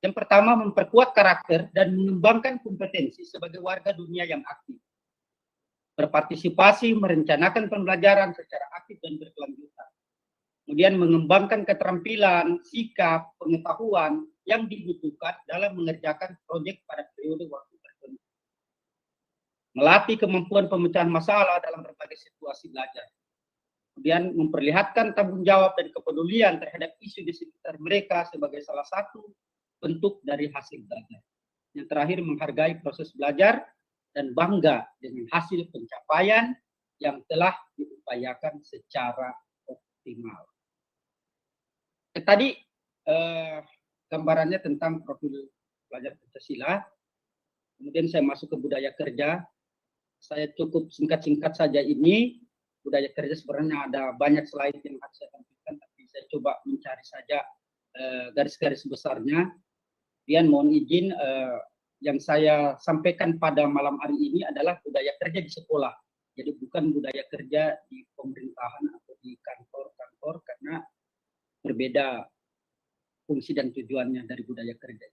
yang pertama memperkuat karakter dan mengembangkan kompetensi sebagai warga dunia yang aktif. Berpartisipasi, merencanakan pembelajaran secara aktif dan berkelanjutan. Kemudian mengembangkan keterampilan, sikap, pengetahuan yang dibutuhkan dalam mengerjakan proyek pada periode waktu tertentu. Melatih kemampuan pemecahan masalah dalam berbagai situasi belajar. Kemudian memperlihatkan tanggung jawab dan kepedulian terhadap isu di sekitar mereka sebagai salah satu bentuk dari hasil belajar. Yang terakhir, menghargai proses belajar dan bangga dengan hasil pencapaian yang telah diupayakan secara optimal. Tadi gambarannya tentang profil pelajar Pancasila. Kemudian saya masuk ke budaya kerja. Saya cukup singkat-singkat saja ini. Budaya kerja sebenarnya ada banyak slide yang harus saya tampilkan, tapi saya coba mencari saja garis-garis besarnya. Kemudian mohon izin, yang saya sampaikan pada malam hari ini adalah budaya kerja di sekolah. Jadi bukan budaya kerja di pemerintahan atau di kantor-kantor, karena berbeda fungsi dan tujuannya dari budaya kerja.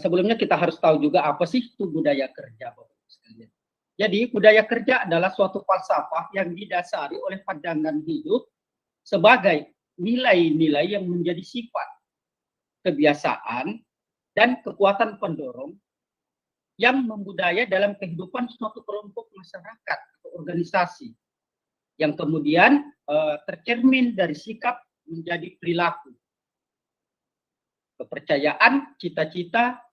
Sebelumnya kita harus tahu juga apa sih itu budaya kerja, Bapak-Ibu sekalian. Jadi budaya kerja adalah suatu falsafah yang didasari oleh pandangan hidup sebagai nilai-nilai yang menjadi sifat, kebiasaan, dan kekuatan pendorong yang membudaya dalam kehidupan suatu kelompok masyarakat atau organisasi, yang kemudian tercermin dari sikap menjadi perilaku, kepercayaan, cita-cita,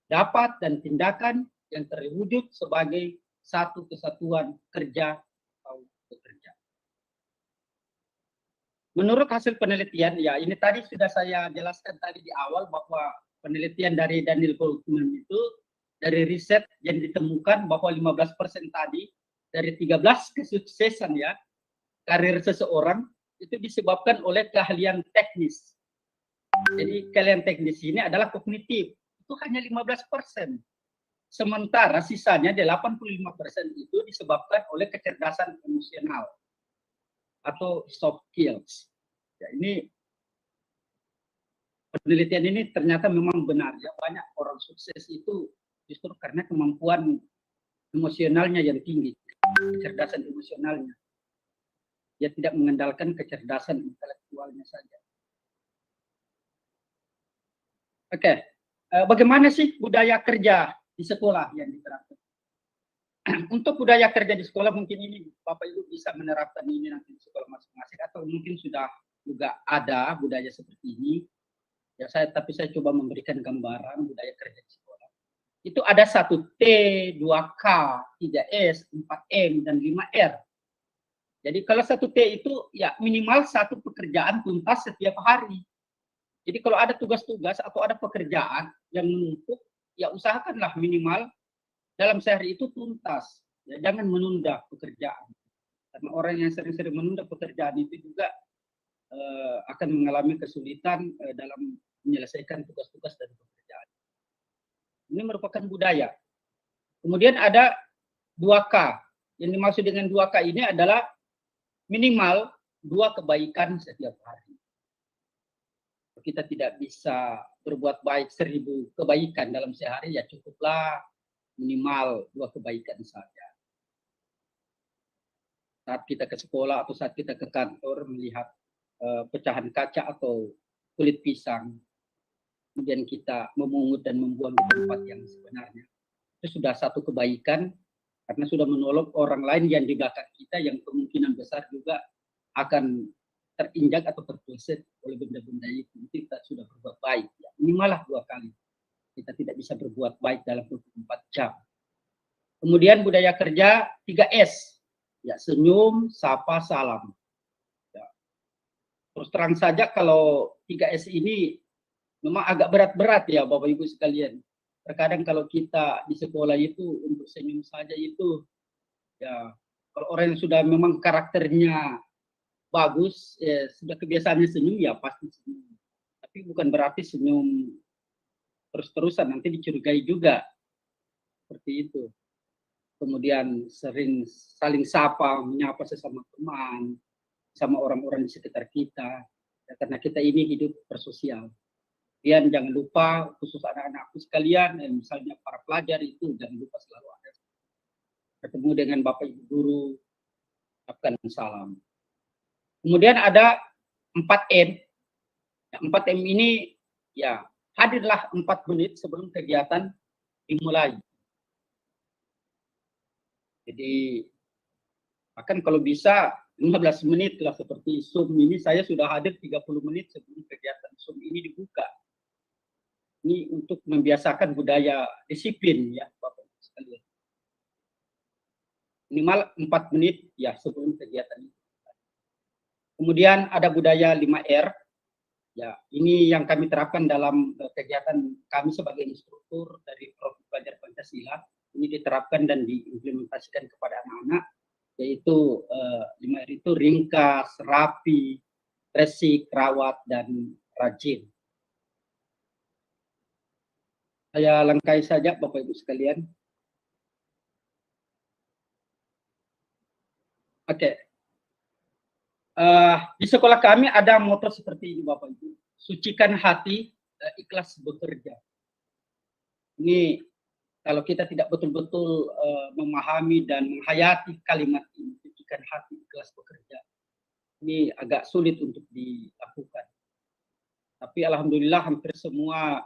dapat, dan tindakan yang terwujud sebagai satu kesatuan kerja atau bekerja. Menurut hasil penelitian, ya ini tadi sudah saya jelaskan tadi di awal bahwa penelitian dari Daniel Goleman itu dari riset yang ditemukan bahwa 15% tadi dari 13 kesuksesan ya karir seseorang itu disebabkan oleh keahlian teknis. Jadi keahlian teknis ini adalah kognitif, itu hanya 15%. Sementara sisanya 85% itu disebabkan oleh kecerdasan emosional atau soft skills. Ya, ini penelitian ini ternyata memang benar ya, banyak orang sukses itu justru karena kemampuan emosionalnya yang tinggi, kecerdasan emosionalnya. Dia tidak mengandalkan kecerdasan intelektualnya saja. Oke, bagaimana sih budaya kerja di sekolah yang diterapkan? Untuk budaya kerja di sekolah mungkin ini Bapak Ibu bisa menerapkan ini nanti di sekolah masing-masing, atau mungkin sudah juga ada budaya seperti ini. Ya tapi saya coba memberikan gambaran budaya kerja di sekolah. Itu ada 1T, 2K, 3S, 4M, dan 5R. Jadi kalau 1T itu ya minimal satu pekerjaan tuntas setiap hari. Jadi kalau ada tugas-tugas atau ada pekerjaan yang menumpuk, ya usahakanlah minimal dalam sehari itu tuntas. Ya, jangan menunda pekerjaan. Karena orang yang sering-sering menunda pekerjaan itu juga akan mengalami kesulitan dalam menyelesaikan tugas-tugas dan pekerjaan. Ini merupakan budaya. Kemudian ada 2K. Yang dimaksud dengan 2K ini adalah minimal 2 kebaikan setiap hari. Kita tidak bisa berbuat baik 1000 kebaikan dalam sehari, ya cukuplah minimal 2 kebaikan saja. Saat kita ke sekolah atau saat kita ke kantor melihat pecahan kaca atau kulit pisang, kemudian kita memungut dan membuang di tempat yang sebenarnya, itu sudah satu kebaikan karena sudah menolong orang lain yang di belakang kita yang kemungkinan besar juga akan terinjak atau terpleset oleh benda-benda itu. Kita sudah berbuat baik, ya, minimal 2 kali. Kita tidak bisa berbuat baik dalam 24 jam. Kemudian budaya kerja 3S, ya senyum, sapa, salam. Ya. Terus terang saja kalau 3S ini memang agak berat-berat ya Bapak Ibu sekalian. Terkadang kalau kita di sekolah itu untuk senyum saja itu, ya kalau orang yang sudah memang karakternya bagus, sudah kebiasaannya senyum, ya pasti senyum. Tapi bukan berarti senyum terus-terusan, nanti dicurigai juga. Seperti itu. Kemudian sering saling sapa, menyapa sesama teman, sama orang-orang di sekitar kita. Ya, karena kita ini hidup bersosial. Dan jangan lupa, khusus anak-anakku sekalian, misalnya para pelajar itu, jangan lupa selalu ada. Ketemu dengan Bapak Ibu Guru, ucapkan salam. Kemudian ada 4M. 4M ini ya hadirlah 4 menit sebelum kegiatan dimulai. Jadi bahkan kalau bisa 15 menit lah, seperti Zoom ini saya sudah hadir 30 menit sebelum kegiatan Zoom ini dibuka. Ini untuk membiasakan budaya disiplin ya Bapak Ibu sekalian. Minimal 4 menit ya sebelum kegiatan ini. Kemudian ada budaya 5R. Ya, ini yang kami terapkan dalam kegiatan kami sebagai instruktur dari Profil Pelajar Pancasila. Ini diterapkan dan diimplementasikan kepada anak-anak, yaitu 5R itu ringkas, rapi, resik, rawat, dan rajin. Saya lengkapi saja Bapak Ibu sekalian. Oke. Di sekolah kami ada moto seperti ini Bapak Ibu. Sucikan hati, ikhlas bekerja. Ini kalau kita tidak betul-betul memahami dan menghayati kalimat ini, sucikan hati, ikhlas bekerja, ini agak sulit untuk dilakukan. Tapi alhamdulillah hampir semua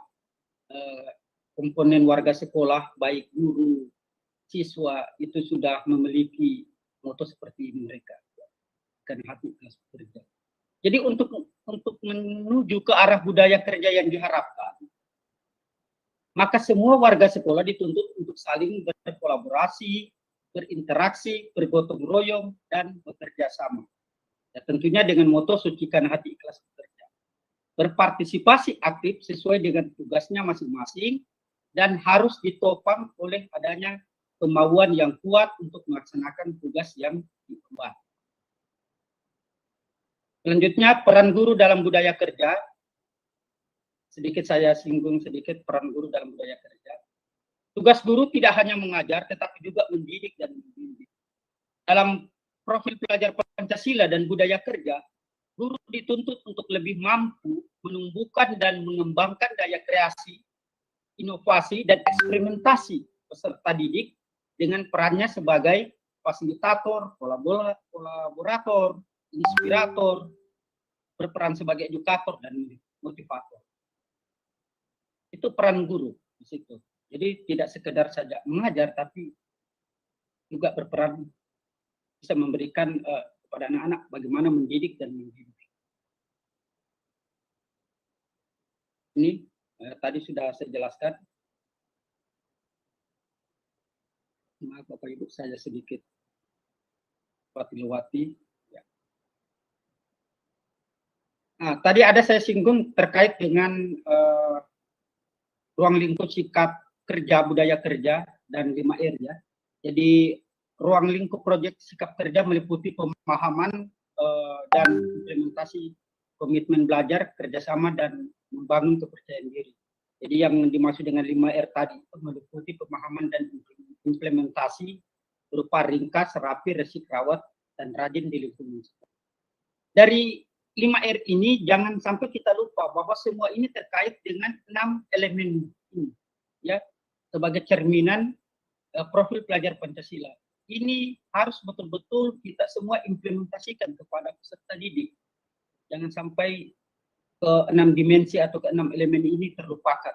komponen warga sekolah, baik guru, siswa, itu sudah memiliki moto seperti ini mereka. Kan hati ikhlas bekerja. Jadi untuk menuju ke arah budaya kerja yang diharapkan, maka semua warga sekolah dituntut untuk saling berkolaborasi, berinteraksi, bergotong royong, dan bekerja sama. Ya, tentunya dengan moto sucikan hati ikhlas bekerja. Berpartisipasi aktif sesuai dengan tugasnya masing-masing dan harus ditopang oleh adanya kemauan yang kuat untuk melaksanakan tugas yang diemban. Selanjutnya, peran guru dalam budaya kerja. Sedikit saya singgung sedikit peran guru dalam budaya kerja. Tugas guru tidak hanya mengajar, tetapi juga mendidik dan membimbing. Dalam profil pelajar Pancasila dan budaya kerja, guru dituntut untuk lebih mampu menumbuhkan dan mengembangkan daya kreasi, inovasi, dan eksperimentasi peserta didik dengan perannya sebagai fasilitator, kolaborator, inspirator, berperan sebagai edukator dan motivator. Itu peran guru di situ. Jadi tidak sekedar saja mengajar, tapi juga berperan bisa memberikan kepada anak-anak bagaimana mendidik dan membimbing. Ini tadi sudah saya jelaskan. Maaf Bapak Ibu, saya sedikit lewati. Nah, tadi ada saya singgung terkait dengan ruang lingkup sikap kerja, budaya kerja, dan 5R ya. Jadi ruang lingkup proyek sikap kerja meliputi pemahaman dan implementasi komitmen belajar, kerjasama, dan membangun kepercayaan diri. Jadi yang dimaksud dengan 5R tadi itu meliputi pemahaman dan implementasi berupa ringkas, rapi, resik, rawat, dan rajin di lingkungan. Dari 5R ini jangan sampai kita lupa bahwa semua ini terkait dengan 6 elemen ini, ya, sebagai cerminan profil pelajar Pancasila. Ini harus betul-betul kita semua implementasikan kepada peserta didik. Jangan sampai ke 6 dimensi atau ke 6 elemen ini terlupakan.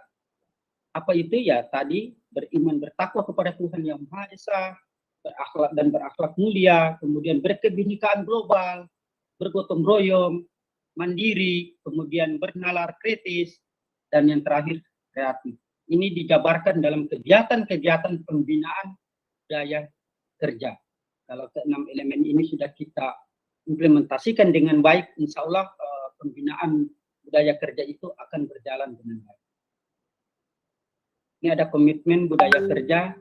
Apa itu? Ya tadi beriman bertakwa kepada Tuhan Yang Maha Esa, berakhlak dan berakhlak mulia, kemudian berkebinekaan global, bergotong royong, mandiri, kemudian bernalar kritis, dan yang terakhir kreatif. Ini dijabarkan dalam kegiatan-kegiatan pembinaan budaya kerja. Kalau ke-6 elemen ini sudah kita implementasikan dengan baik, insya Allah pembinaan budaya kerja itu akan berjalan dengan baik. Ini ada komitmen budaya kerja.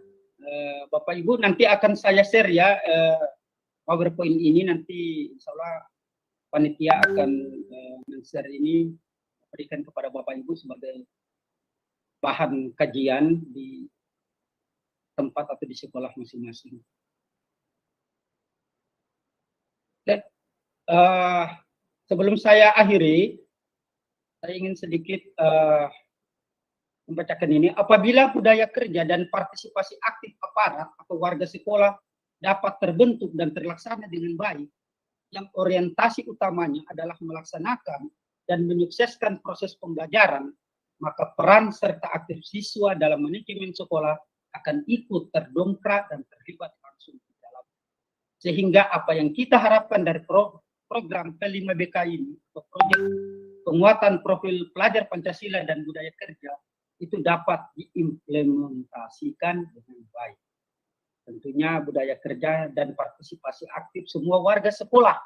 Bapak Ibu nanti akan saya share ya PowerPoint ini, nanti insya Allah panitia akan men-share ini, berikan kepada Bapak Ibu sebagai bahan kajian di tempat atau di sekolah masing-masing. Sebelum saya akhiri, saya ingin sedikit membacakan ini. Apabila budaya kerja dan partisipasi aktif aparat atau warga sekolah dapat terbentuk dan terlaksana dengan baik, yang orientasi utamanya adalah melaksanakan dan menyukseskan proses pembelajaran, maka peran serta aktif siswa dalam manajemen sekolah akan ikut terdongkrak dan terlibat langsung di dalam. Sehingga apa yang kita harapkan dari program P5BK ini, proyek penguatan profil pelajar Pancasila dan budaya kerja, itu dapat diimplementasikan dengan baik. Tentunya budaya kerja dan partisipasi aktif semua warga sekolah.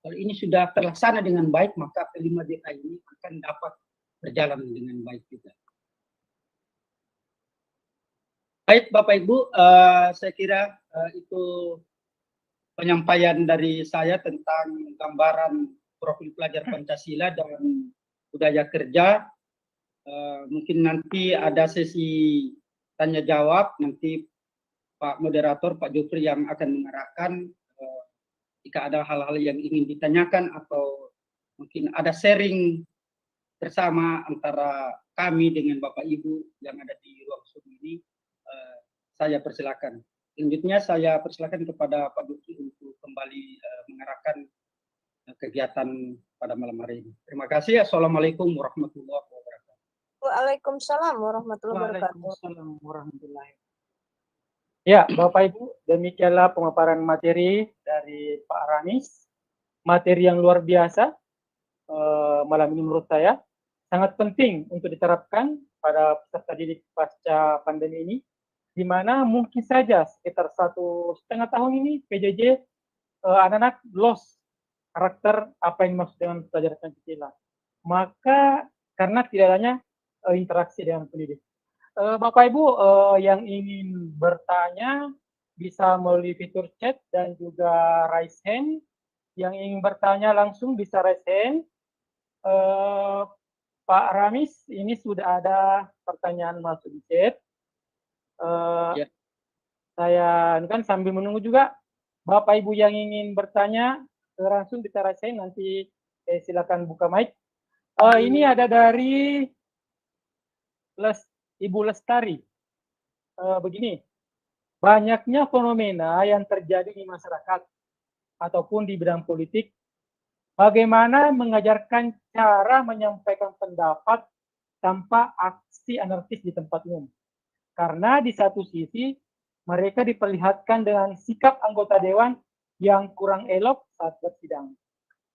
Kalau ini sudah terlaksana dengan baik, maka P5BK ini akan dapat berjalan dengan baik juga. Baik Bapak Ibu, saya kira itu penyampaian dari saya tentang gambaran profil pelajar Pancasila dan budaya kerja. Mungkin nanti ada sesi tanya jawab, nanti Pak Moderator, Pak Jufri yang akan mengarahkan jika ada hal-hal yang ingin ditanyakan atau mungkin ada sharing bersama antara kami dengan Bapak Ibu yang ada di ruang Zoom ini, saya persilakan. Selanjutnya saya persilakan kepada Pak Jufri untuk kembali mengarahkan kegiatan pada malam hari ini. Terima kasih. Assalamualaikum warahmatullahi wabarakatuh. Waalaikumsalam warahmatullahi wabarakatuh. Waalaikumsalam warahmatullahi wabarakatuh. Ya, Bapak Ibu, demikianlah pemaparan materi dari Pak Ramis. Materi yang luar biasa malam ini menurut saya sangat penting untuk diterapkan pada peserta didik pasca pandemi ini, di mana mungkin saja sekitar 1,5 tahun ini PJJ anak-anak lost karakter apa yang dimaksud dengan pelajaran Pancasila. Maka karena tidak adanya interaksi dengan pendidik. Bapak Ibu yang ingin bertanya bisa melalui fitur chat dan juga raise hand. Yang ingin bertanya langsung bisa raise hand. Pak Ramis, ini sudah ada pertanyaan masuk di chat. Ya. Saya kan sambil menunggu juga Bapak Ibu yang ingin bertanya langsung bisa raise hand, nanti silakan buka mic. Ini ada dari Ibu Lestari. Begini, banyaknya fenomena yang terjadi di masyarakat ataupun di bidang politik, bagaimana mengajarkan cara menyampaikan pendapat tanpa aksi anarkis di tempat umum. Karena di satu sisi mereka diperlihatkan dengan sikap anggota dewan yang kurang elok saat bersidang.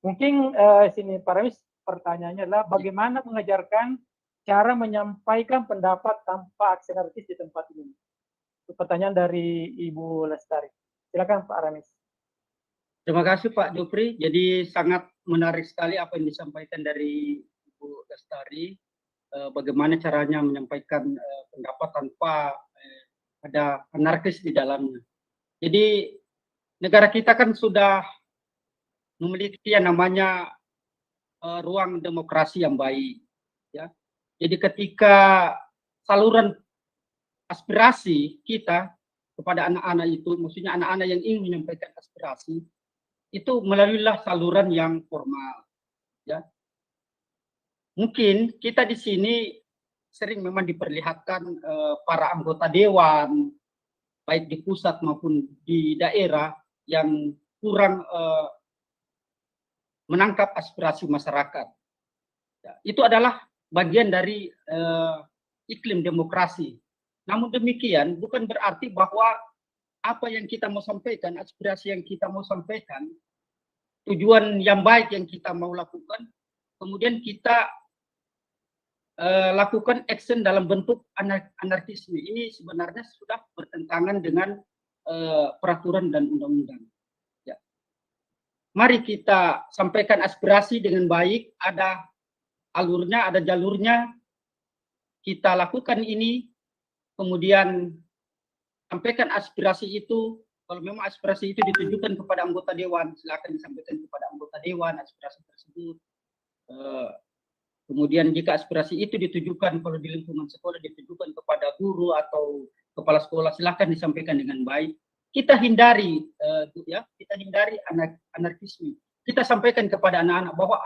Mungkin sini Pak Ramis, pertanyaannya adalah bagaimana mengajarkan cara menyampaikan pendapat tanpa aksi anarkis di tempat umum. Itu pertanyaan dari Ibu Lestari. Silakan Pak Ramis. Terima kasih Pak Jufri. Jadi sangat menarik sekali apa yang disampaikan dari Ibu Lestari. Bagaimana caranya menyampaikan pendapat tanpa ada anarkis di dalamnya. Jadi negara kita kan sudah memiliki yang namanya ruang demokrasi yang baik. Ya. Jadi ketika saluran aspirasi kita kepada anak-anak itu, maksudnya anak-anak yang ingin menyampaikan aspirasi, itu melaluilah saluran yang formal. Ya. Mungkin kita di sini sering memang diperlihatkan para anggota dewan, baik di pusat maupun di daerah, yang kurang menangkap aspirasi masyarakat. Ya, itu adalah bagian dari iklim demokrasi. Namun demikian bukan berarti bahwa apa yang kita mau sampaikan, aspirasi yang kita mau sampaikan, tujuan yang baik yang kita mau lakukan, kemudian kita lakukan action dalam bentuk anarkisme. Ini sebenarnya sudah bertentangan dengan peraturan dan undang-undang. Ya. Mari kita sampaikan aspirasi dengan baik, ada alurnya, ada jalurnya, kita lakukan ini, kemudian sampaikan aspirasi itu. Kalau memang aspirasi itu ditujukan kepada anggota dewan, silakan disampaikan kepada anggota dewan aspirasi tersebut. Kemudian jika aspirasi itu ditujukan, kalau di lingkungan sekolah ditujukan kepada guru atau kepala sekolah, silakan disampaikan dengan baik. Kita hindari, kita hindari anarkisme. Kita sampaikan kepada anak-anak bahwa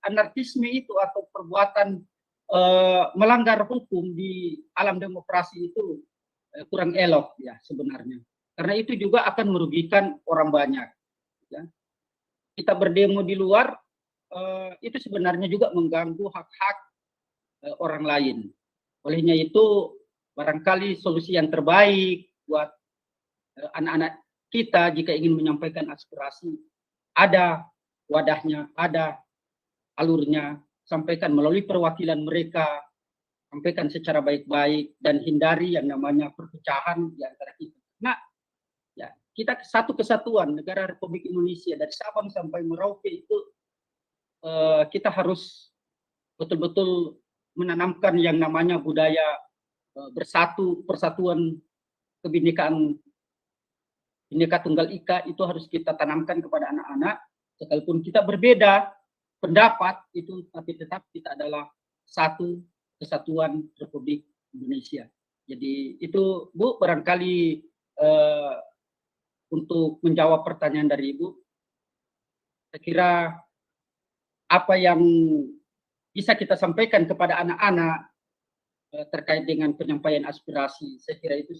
anarkisme itu atau perbuatan melanggar hukum di alam demokrasi itu kurang elok ya sebenarnya. Karena itu juga akan merugikan orang banyak. Ya. Kita berdemo di luar itu sebenarnya juga mengganggu hak-hak orang lain. Olehnya itu barangkali solusi yang terbaik buat anak-anak kita jika ingin menyampaikan aspirasi, ada wadahnya, ada alurnya, sampaikan melalui perwakilan mereka, sampaikan secara baik-baik dan hindari yang namanya perpecahan di antara kita. Nah, ya, kita satu kesatuan negara Republik Indonesia dari Sabang sampai Merauke itu kita harus betul-betul menanamkan yang namanya budaya bersatu, persatuan, kebinekaan, Bhinneka Tunggal Ika itu harus kita tanamkan kepada anak-anak. Sekalipun kita berbeda pendapat itu, tapi tetap kita adalah satu kesatuan Republik Indonesia. Jadi itu Bu, barangkali untuk menjawab pertanyaan dari Ibu, saya kira apa yang bisa kita sampaikan kepada anak-anak terkait dengan penyampaian aspirasi, saya kira itu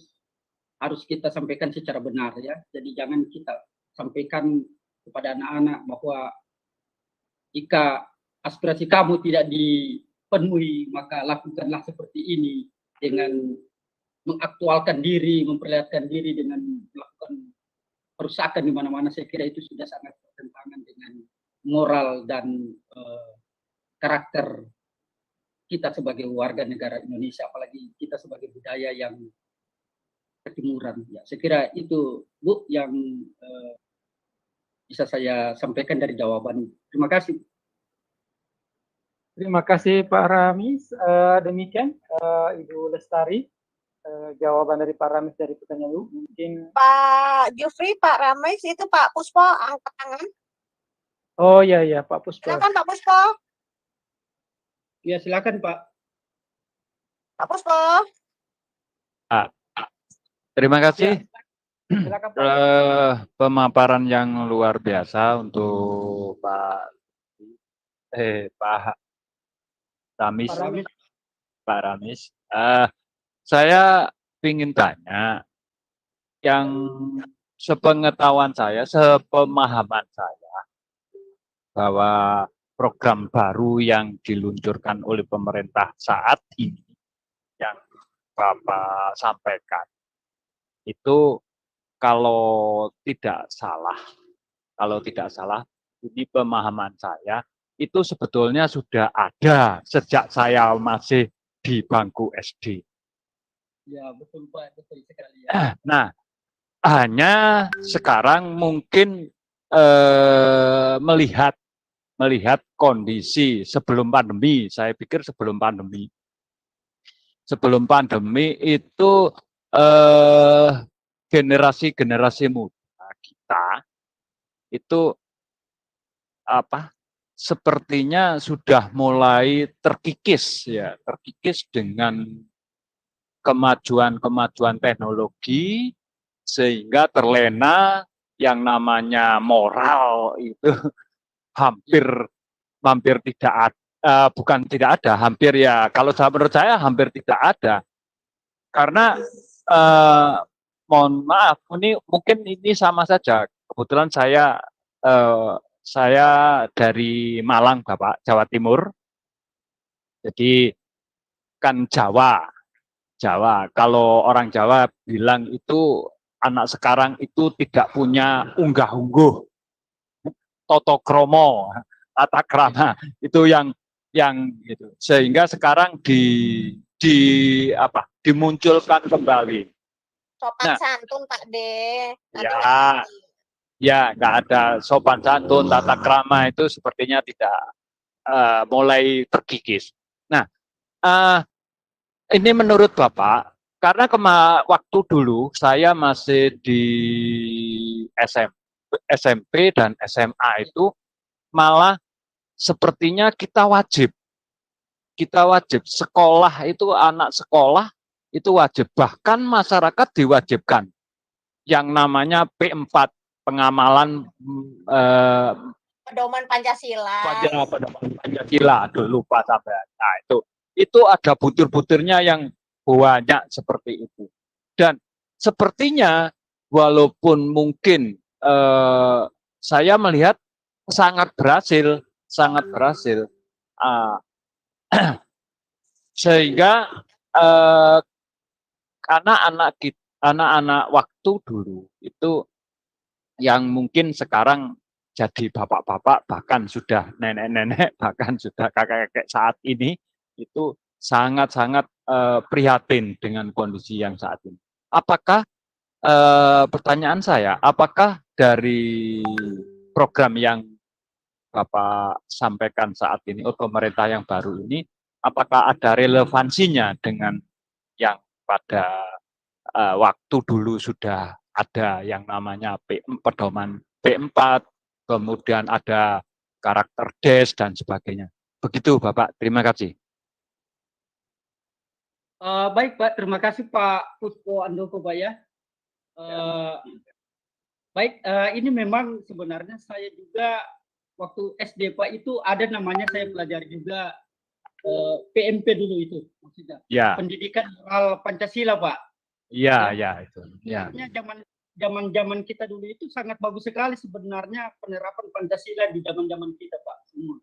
harus kita sampaikan secara benar ya. Jadi jangan kita sampaikan kepada anak-anak bahwa jika aspirasi kamu tidak dipenuhi, maka lakukanlah seperti ini dengan mengaktualkan diri, memperlihatkan diri dengan melakukan perusakan di mana-mana. Saya kira itu sudah sangat bertentangan dengan moral dan karakter kita sebagai warga negara Indonesia, apalagi kita sebagai budaya yang ketimuran. Ya, saya kira itu Bu yang bisa saya sampaikan dari jawaban. Terima kasih. Terima kasih Pak Ramis. Demikian Ibu Lestari, jawaban dari Pak Ramis dari pertanyaan Ibu. Mungkin Pak Jufri, Pak Ramais, itu Pak Puspo angkat tangan. oh iya ya Pak Puspo. Silakan Pak Puspo. Ya, silakan Pak. Pak Puspo. Terima kasih. Silakan Pak. Pemaparan yang luar biasa untuk Pak Ramis. Pak Ramis. Pak Ramis. Saya ingin tanya, yang sepengetahuan saya, sepemahaman saya, bahwa program baru yang diluncurkan oleh pemerintah saat ini, yang Bapak sampaikan, itu kalau tidak salah, ini pemahaman saya, itu sebetulnya sudah ada sejak saya masih di bangku SD. Ya, betul Pak, betul sekali ya. Nah, hanya sekarang mungkin melihat kondisi sebelum pandemi, saya pikir sebelum pandemi itu generasi muda kita itu sepertinya sudah mulai terkikis dengan kemajuan teknologi, sehingga terlena yang namanya moral itu hampir tidak ada, bukan tidak ada, hampir ya, kalau menurut saya hampir tidak ada. Karena mohon maaf, ini mungkin ini sama saja. Kebetulan saya dari Malang, Bapak, Jawa Timur. Jadi kan Jawa. Kalau orang Jawa bilang itu anak sekarang itu tidak punya unggah-ungguh, toto kromo, tata krama, itu yang gitu. Sehingga sekarang dimunculkan kembali. Sopan santun Pak De. Ya, nggak ada sopan santun, tata krama itu sepertinya tidak mulai terkikis. Nah, ini menurut Bapak, karena waktu dulu saya masih di SMP dan SMA itu malah sepertinya kita wajib sekolah itu, anak sekolah itu wajib, bahkan masyarakat diwajibkan yang namanya P4, pengamalan pedoman Pancasila. Pedoman Pancasila, aduh lupa sampai. Nah, itu ada butir-butirnya yang banyak seperti itu. Dan sepertinya walaupun mungkin saya melihat sangat berhasil Sehingga anak-anak waktu dulu itu yang mungkin sekarang jadi bapak-bapak, bahkan sudah nenek-nenek, bahkan sudah kakek-kakek saat ini, itu sangat-sangat prihatin dengan kondisi yang saat ini. Apakah pertanyaan saya, apakah dari program yang Bapak sampaikan saat ini, pemerintah yang baru ini, apakah ada relevansinya dengan yang pada waktu dulu sudah ada yang namanya pedoman P4, kemudian ada karakter DES dan sebagainya. Begitu Bapak, terima kasih. Baik Pak, terima kasih Pak Puspo Andoko Pak ya. Baik, ini memang sebenarnya saya juga waktu SD Pak itu ada namanya saya pelajari juga PMP dulu itu maksudnya. Ya. Pendidikan Moral Pancasila Pak. Iya, ya itu. Ya. Zaman kita dulu itu sangat bagus sekali sebenarnya penerapan Pancasila di zaman kita Pak semua.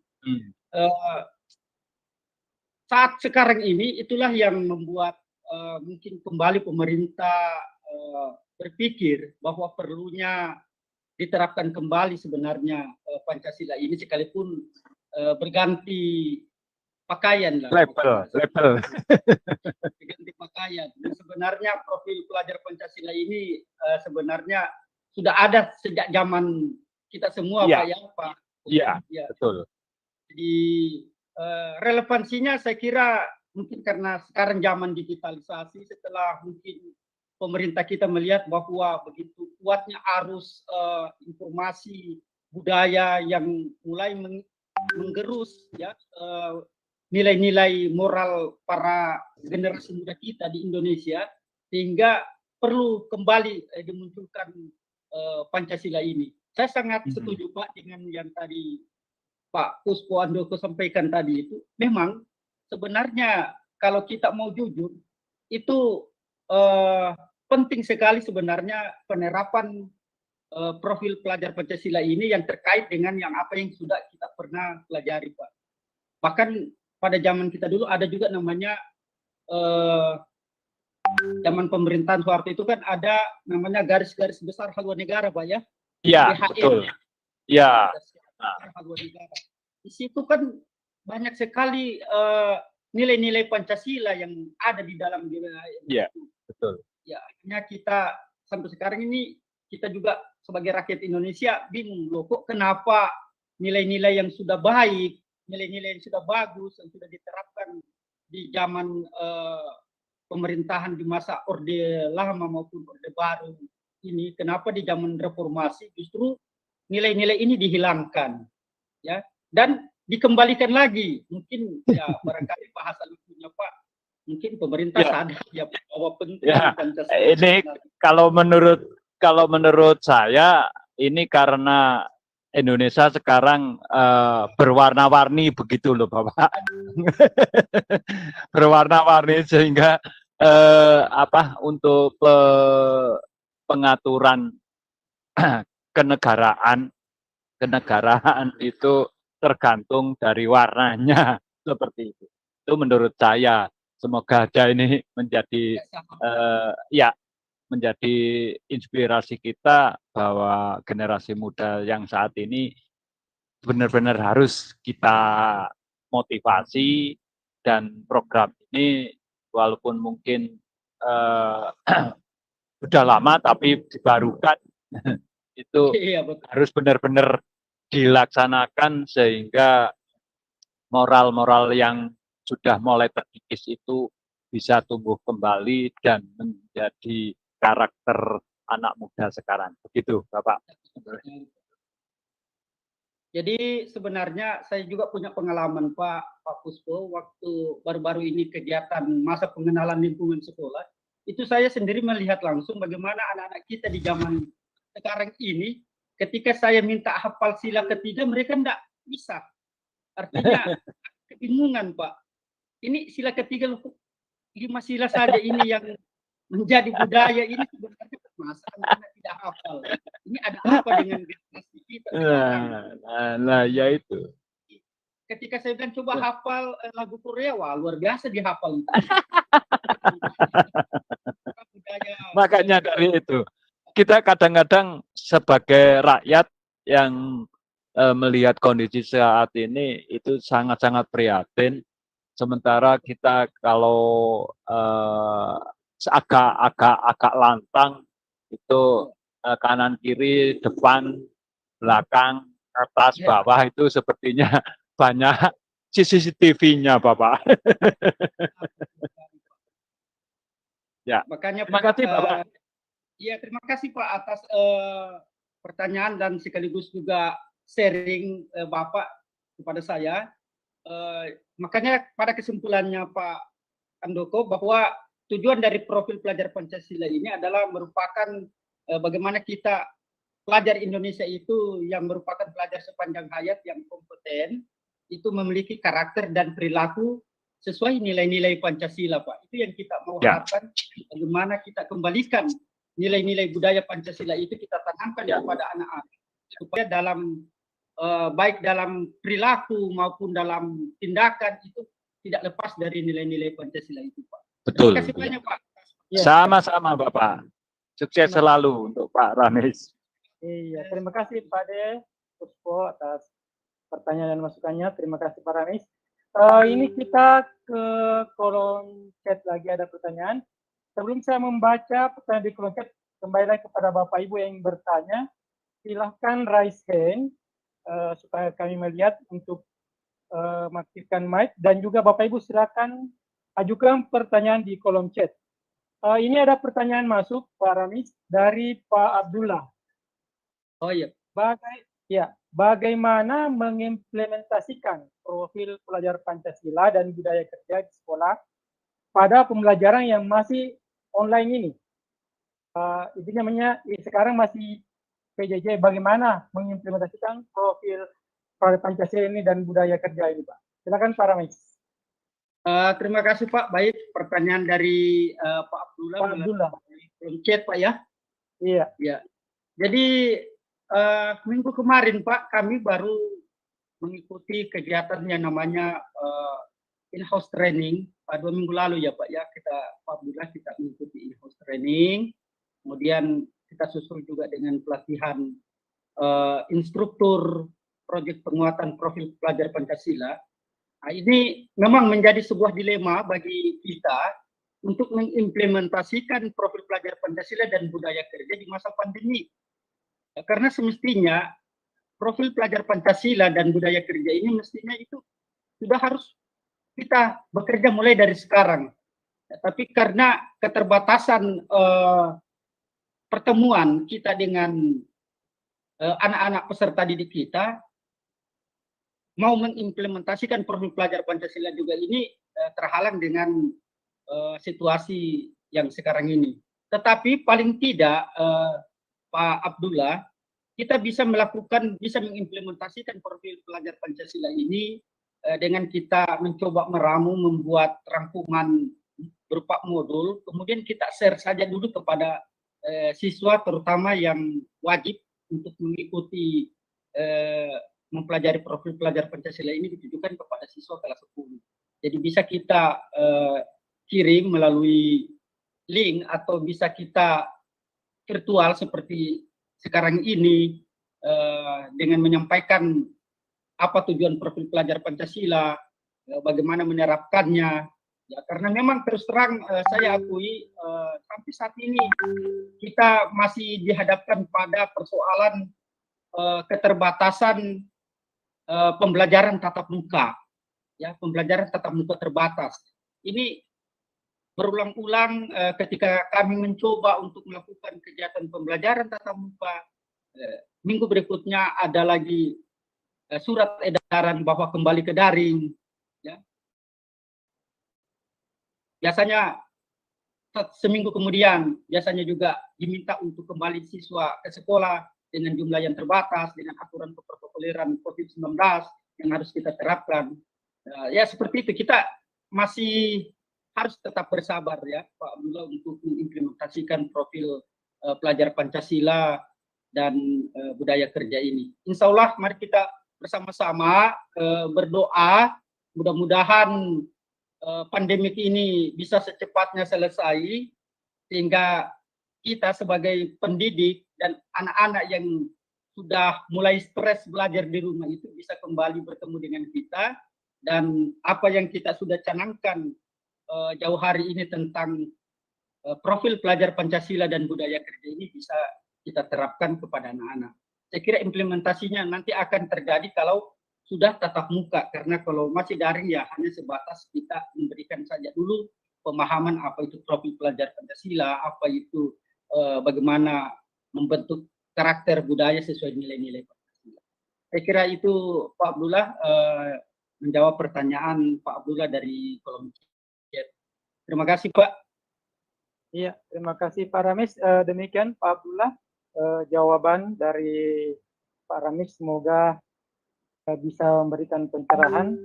Saat sekarang ini itulah yang membuat mungkin kembali pemerintah berpikir bahwa perlunya diterapkan kembali sebenarnya Pancasila ini sekalipun berganti pakaian lah. Label. Berganti pakaian. Dan sebenarnya profil pelajar Pancasila ini sebenarnya sudah ada sejak zaman kita semua ya. Pak ya Pak. Iya, ya. Betul. Jadi relevansinya saya kira mungkin karena sekarang zaman digitalisasi setelah mungkin pemerintah kita melihat bahwa begitu kuatnya arus informasi budaya yang mulai menggerus ya nilai-nilai moral para generasi muda kita di Indonesia sehingga perlu kembali dimunculkan Pancasila ini. Saya sangat setuju Pak dengan yang tadi Pak Puspo Andoko sampaikan tadi itu. Memang sebenarnya kalau kita mau jujur itu penting sekali sebenarnya penerapan profil pelajar Pancasila ini yang terkait dengan yang apa yang sudah kita pernah pelajari Pak. Bahkan pada zaman kita dulu ada juga namanya zaman pemerintahan Soeharto itu kan ada namanya garis-garis besar haluan negara Pak ya. Iya, betul. Ya. Haluan negara. Di situ kan banyak sekali nilai-nilai Pancasila yang ada di dalam wilayah. Iya, betul. Ya, akhirnya kita sampai sekarang ini kita juga sebagai rakyat Indonesia bingung loh kok kenapa nilai-nilai yang sudah baik, nilai-nilai yang sudah bagus yang sudah diterapkan di zaman pemerintahan di masa Orde Lama maupun Orde Baru ini kenapa di zaman reformasi justru nilai-nilai ini dihilangkan ya dan dikembalikan lagi mungkin ya barangkali bahasa lucunya Pak mungkin pemerintah sadar ya bahwa penting Pancasila. Ini kalau menurut saya ini karena Indonesia sekarang berwarna-warni begitu loh Bapak. Berwarna-warni sehingga untuk pengaturan kenegaraan itu tergantung dari warnanya seperti itu. Itu menurut saya. Semoga aja ini menjadi menjadi inspirasi kita bahwa generasi muda yang saat ini benar-benar harus kita motivasi dan program ini walaupun mungkin sudah lama tapi dibarukan itu harus benar-benar dilaksanakan sehingga moral-moral yang sudah mulai terkikis itu bisa tumbuh kembali dan menjadi karakter anak muda sekarang. Begitu, Bapak. Jadi sebenarnya saya juga punya pengalaman Pak Puspo waktu baru-baru ini kegiatan masa pengenalan lingkungan sekolah. Itu saya sendiri melihat langsung bagaimana anak-anak kita di zaman sekarang ini ketika saya minta hafal sila ketiga mereka tidak bisa. Artinya kebingungan Pak. Ini sila ketiga 5 sila saja ini yang menjadi budaya ini sebenarnya masalah tidak hafal. Ini ada apa dengan generasi kita? Nah, ya itu. ketika saya bilang coba hafal lagu Korea, wah luar biasa dihafal. Makanya dari itu kita kadang-kadang sebagai rakyat yang melihat kondisi saat ini itu sangat-sangat prihatin. Sementara kita kalau agak lantang itu kanan kiri depan belakang atas bawah itu sepertinya banyak CCTV-nya Bapak. Ya. Makanya terima kasih Bapak. Ya terima kasih Pak atas pertanyaan dan sekaligus juga sharing Bapak kepada saya. Makanya pada kesimpulannya Pak Andoko bahwa tujuan dari profil pelajar Pancasila ini adalah merupakan bagaimana kita pelajar Indonesia itu yang merupakan pelajar sepanjang hayat yang kompeten, itu memiliki karakter dan perilaku sesuai nilai-nilai Pancasila, Pak. Itu yang kita mau harapkan, bagaimana kita kembalikan nilai-nilai budaya Pancasila itu kita tanamkan kepada anak-anak, supaya dalam baik dalam perilaku maupun dalam tindakan itu tidak lepas dari nilai-nilai Pancasila itu, Pak. Betul. Terima kasih banyak, Pak. Sama-sama, Bapak. Sukses selalu untuk Pak Ranis. Iya, terima kasih Pak De Puspo atas pertanyaan dan masukannya. Terima kasih Pak Ranis. Ini kita ke kolom chat lagi ada pertanyaan. Sebelum saya membaca pertanyaan di kolom chat, kembali lagi kepada Bapak Ibu yang bertanya. Silahkan raise hand supaya kami melihat untuk mengaktifkan mic, dan juga Bapak Ibu silakan ajukan pertanyaan di kolom chat. Ini ada pertanyaan masuk Pak Ranis dari Pak Abdullah. Oh iya. Bagaimana mengimplementasikan profil pelajar Pancasila dan budaya kerja di sekolah pada pembelajaran yang masih online ini? Itu namanya sekarang masih PJJ. Bagaimana mengimplementasikan profil pelajar Pancasila ini dan budaya kerja ini, Pak? Silakan Pak Ramis. Terima kasih Pak. Baik, pertanyaan dari Pak Abdullah. Pak Abdullah. Chat Pak ya. Iya. Ya. Jadi minggu kemarin Pak, kami baru mengikuti kegiatan yang namanya in-house training. 2 minggu lalu ya Pak ya, Pak Abdullah kita mengikuti in-house training. Kemudian kita susul juga dengan pelatihan instruktur proyek penguatan profil pelajar Pancasila. Nah, ini memang menjadi sebuah dilema bagi kita untuk mengimplementasikan profil pelajar Pancasila dan budaya kerja di masa pandemi. Karena semestinya profil pelajar Pancasila dan budaya kerja ini mestinya itu sudah harus kita bekerja mulai dari sekarang. Tapi karena keterbatasan pertemuan kita dengan anak-anak peserta didik kita, mau mengimplementasikan profil pelajar Pancasila juga ini terhalang dengan situasi yang sekarang ini. Tetapi paling tidak Pak Abdullah, kita bisa mengimplementasikan profil pelajar Pancasila ini dengan kita mencoba meramu, membuat rangkuman berupa modul, kemudian kita share saja dulu kepada siswa terutama yang wajib untuk mengikuti mempelajari profil pelajar Pancasila ini ditujukan kepada siswa kelas 10. Jadi bisa kita kirim melalui link atau bisa kita virtual seperti sekarang ini dengan menyampaikan apa tujuan profil pelajar Pancasila, bagaimana menerapkannya. Ya, karena memang terus terang saya akui sampai saat ini kita masih dihadapkan pada persoalan keterbatasan pembelajaran tatap muka. Ya, pembelajaran tatap muka terbatas. Ini berulang-ulang ketika kami mencoba untuk melakukan kegiatan pembelajaran tatap muka, minggu berikutnya ada lagi surat edaran bahwa kembali ke daring. Ya. Biasanya seminggu kemudian, biasanya juga diminta untuk kembali siswa ke sekolah dengan jumlah yang terbatas, dengan aturan keprotokoleran COVID-19 yang harus kita terapkan. Ya seperti itu, kita masih harus tetap bersabar ya Pak Abdullah untuk mengimplementasikan profil pelajar Pancasila dan budaya kerja ini. Insya Allah mari kita bersama-sama berdoa mudah-mudahan pandemik ini bisa secepatnya selesai sehingga kita sebagai pendidik dan anak-anak yang sudah mulai stres belajar di rumah itu bisa kembali bertemu dengan kita, dan apa yang kita sudah canangkan jauh hari ini tentang profil pelajar Pancasila dan budaya kerja ini bisa kita terapkan kepada anak-anak. Saya kira implementasinya nanti akan terjadi kalau sudah tatap muka, karena kalau masih daring ya hanya sebatas kita memberikan saja dulu pemahaman apa itu profil pelajar Pancasila, apa itu bagaimana membentuk karakter budaya sesuai nilai-nilai Pancasila. Saya kira itu Pak Abdullah menjawab pertanyaan Pak Abdullah dari kolom chat. Terima kasih Pak. Iya, terima kasih Pak Ramis. Demikian Pak Abdullah jawaban dari Pak Ramis. Semoga bisa memberikan pencerahan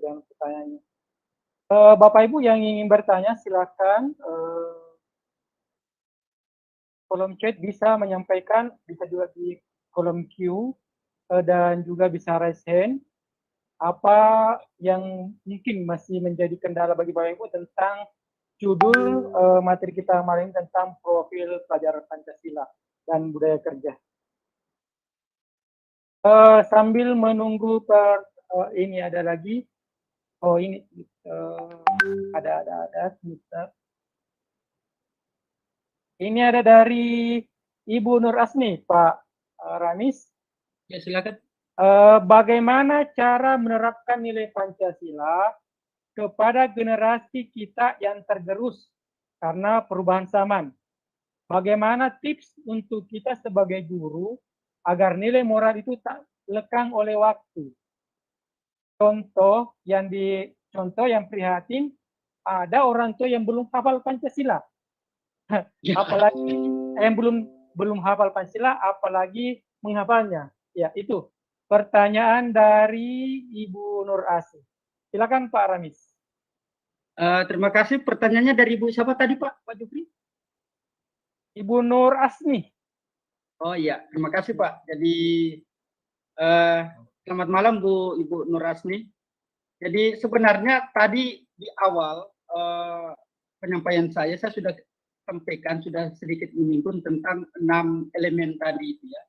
dalam pertanyaannya. Bapak Ibu yang ingin bertanya silakan kolom chat bisa menyampaikan, bisa juga di kolom Q dan juga bisa raise hand. Apa yang mungkin masih menjadi kendala bagi Bapak Ibu tentang judul materi kita kemarin tentang profil pelajar Pancasila dan budaya kerja. Sambil menunggu ini ada lagi. Oh ini ada sebentar. Ini ada dari Ibu Nur Asmi, Pak Ramis. Ya silakan. Bagaimana cara menerapkan nilai Pancasila kepada generasi kita yang tergerus karena perubahan zaman? Bagaimana tips untuk kita sebagai guru agar nilai moral itu tak lekang oleh waktu? Contoh yang prihatin, ada orang tua yang belum hafal Pancasila. Apalagi yang belum hafal Pancasila, apalagi menghafalnya. Ya, itu pertanyaan dari Ibu Nur Asih. Silakan Pak Ramis. Terima kasih. Pertanyaannya dari Ibu siapa tadi Pak? Pak Jufri? Ibu Nur Asmi. Oh iya, terima kasih Pak. Jadi selamat malam Ibu Nur Asmi. Jadi sebenarnya tadi di awal penyampaian saya sudah sampaikan, sudah sedikit menyinggung tentang 6 elemen tadi itu ya.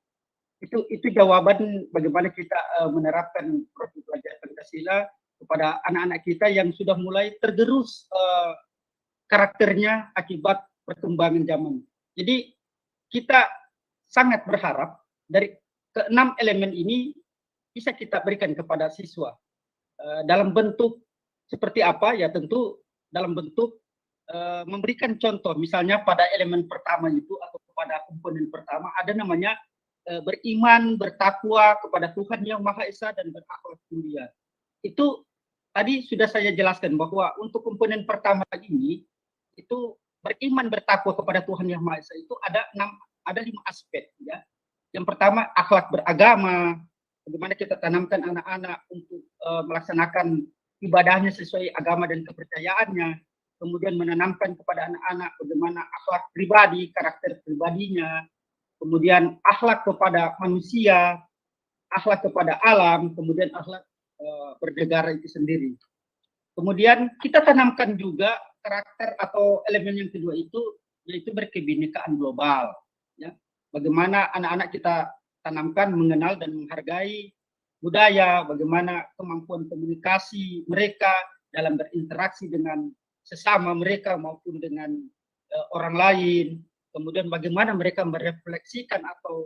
Itu jawaban bagaimana kita menerapkan profil pelajar Pancasila kepada anak-anak kita yang sudah mulai tergerus karakternya akibat perkembangan zaman. Jadi kita sangat berharap dari ke-6 elemen ini bisa kita berikan kepada siswa dalam bentuk seperti apa ya, tentu dalam bentuk memberikan contoh, misalnya pada elemen pertama itu atau pada komponen pertama ada namanya beriman, bertakwa kepada Tuhan Yang Maha Esa dan berakhlak mulia. Itu tadi sudah saya jelaskan bahwa untuk komponen pertama ini itu beriman, bertakwa kepada Tuhan Yang Maha Esa itu ada 5 aspek ya. Yang pertama akhlak beragama, bagaimana kita tanamkan anak-anak untuk melaksanakan ibadahnya sesuai agama dan kepercayaannya. Kemudian menanamkan kepada anak-anak bagaimana akhlak pribadi, karakter pribadinya, kemudian akhlak kepada manusia, akhlak kepada alam, kemudian akhlak bernegara itu sendiri. Kemudian kita tanamkan juga karakter atau elemen yang kedua itu, yaitu berkebinekaan global. Ya. Bagaimana anak-anak kita tanamkan mengenal dan menghargai budaya, bagaimana kemampuan komunikasi mereka dalam berinteraksi dengan sesama mereka maupun dengan orang lain, kemudian bagaimana mereka merefleksikan atau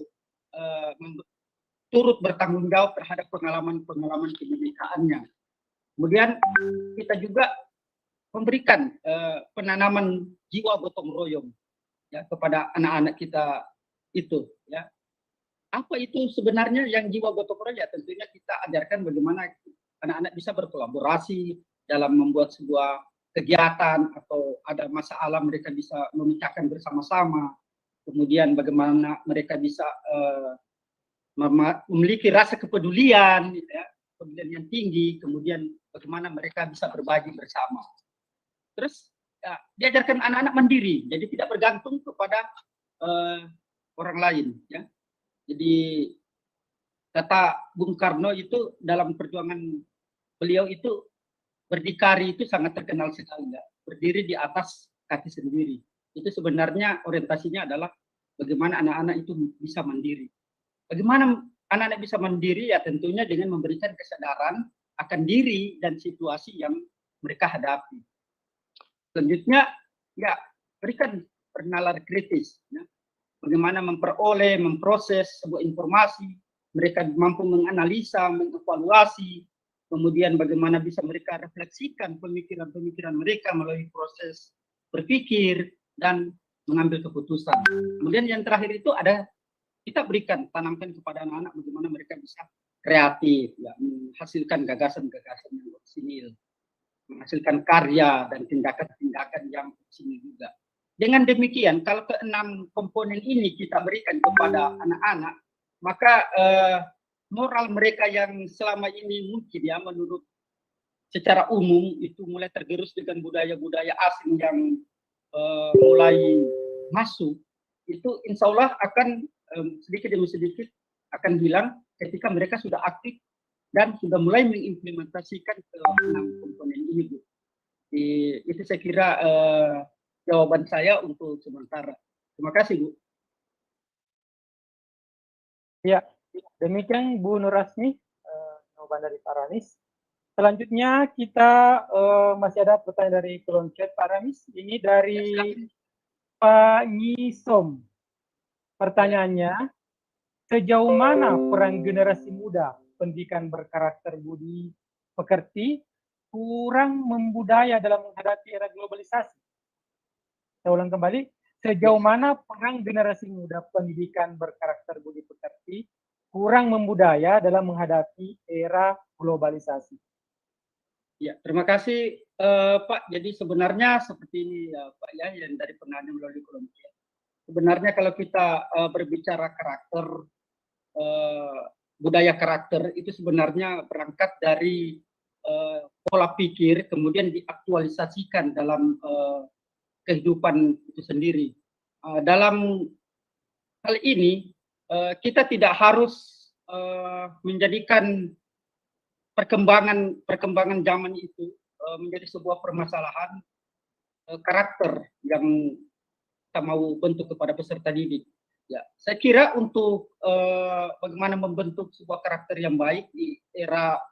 turut bertanggung jawab terhadap pengalaman-pengalaman kebinekaannya. Kemudian kita juga memberikan penanaman jiwa gotong royong ya kepada anak-anak kita itu ya. Apa itu sebenarnya yang jiwa gotong royong? Ya tentunya kita ajarkan bagaimana anak-anak bisa berkolaborasi dalam membuat sebuah kegiatan atau ada masalah mereka bisa memecahkan bersama-sama. Kemudian bagaimana mereka bisa memiliki rasa kepedulian, ya, kepedulian yang tinggi. Kemudian bagaimana mereka bisa berbagi bersama. Terus ya, diajarkan anak-anak mandiri, jadi tidak bergantung kepada orang lain. Ya. Jadi Kata Bung Karno itu dalam perjuangan beliau itu berdikari itu sangat terkenal sekali, ya. Berdiri di atas kaki sendiri. Itu sebenarnya orientasinya adalah bagaimana anak-anak itu bisa mandiri. Bagaimana anak-anak bisa mandiri, ya tentunya dengan memberikan kesadaran akan diri dan situasi yang mereka hadapi. Selanjutnya, ya berikan nalar kritis, ya. Bagaimana memperoleh, memproses sebuah informasi, mereka mampu menganalisa, mengevaluasi, kemudian bagaimana bisa mereka refleksikan pemikiran-pemikiran mereka melalui proses berpikir dan mengambil keputusan. Kemudian yang terakhir itu ada kita berikan, tanamkan kepada anak-anak bagaimana mereka bisa kreatif, ya, menghasilkan gagasan-gagasan yang orisinil, menghasilkan karya dan tindakan-tindakan yang orisinil juga. Dengan demikian, kalau keenam komponen ini kita berikan kepada anak-anak, maka moral mereka yang selama ini mungkin ya menurut secara umum itu mulai tergerus dengan budaya-budaya asing yang mulai masuk, itu insya Allah akan sedikit demi sedikit akan hilang ketika mereka sudah aktif dan sudah mulai mengimplementasikan ke-6 komponen ini, Bu. Itu saya kira jawaban saya untuk sementara. Terima kasih, Bu. Ya, demikian Bu Nurasmi, jawaban dari Pak Ramis. Selanjutnya kita masih ada pertanyaan dari kolom chat Pak Ramis. Ini dari Pak Nyisom. Pertanyaannya, sejauh mana peran generasi muda pendidikan berkarakter budi pekerti kurang membudaya dalam menghadapi era globalisasi? Saya ulang kembali, sejauh mana peran generasi muda pendidikan berkarakter budi pekerti kurang membudaya dalam menghadapi era globalisasi? Ya, terima kasih Pak. Jadi sebenarnya seperti ini ya Pak ya, yang dari penanya melalui kolom chat. Sebenarnya kalau kita berbicara karakter, budaya karakter itu sebenarnya berangkat dari pola pikir, kemudian diaktualisasikan dalam kehidupan itu sendiri. Dalam hal ini kita tidak harus menjadikan perkembangan zaman itu menjadi sebuah permasalahan karakter yang kita mau bentuk kepada peserta didik. Ya, saya kira untuk bagaimana membentuk sebuah karakter yang baik di era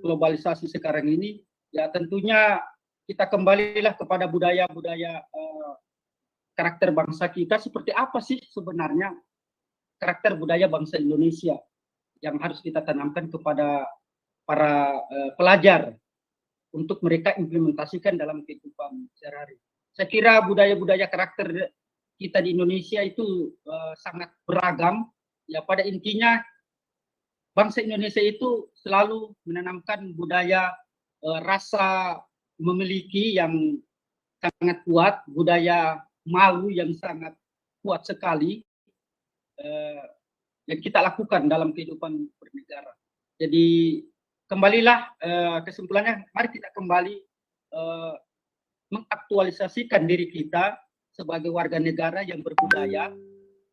globalisasi sekarang ini, ya tentunya kita kembalilah kepada budaya-budaya karakter bangsa kita. Seperti apa sih sebenarnya karakter budaya bangsa Indonesia yang harus kita tanamkan kepada para pelajar untuk mereka implementasikan dalam kehidupan sehari-hari. Saya kira budaya-budaya karakter kita di Indonesia itu sangat beragam. Ya, pada intinya bangsa Indonesia itu selalu menanamkan budaya rasa memiliki yang sangat kuat, budaya malu yang sangat kuat sekali yang kita lakukan dalam kehidupan bernegara. Jadi kembalilah kesimpulannya, mari kita kembali mengaktualisasikan diri kita sebagai warga negara yang berbudaya,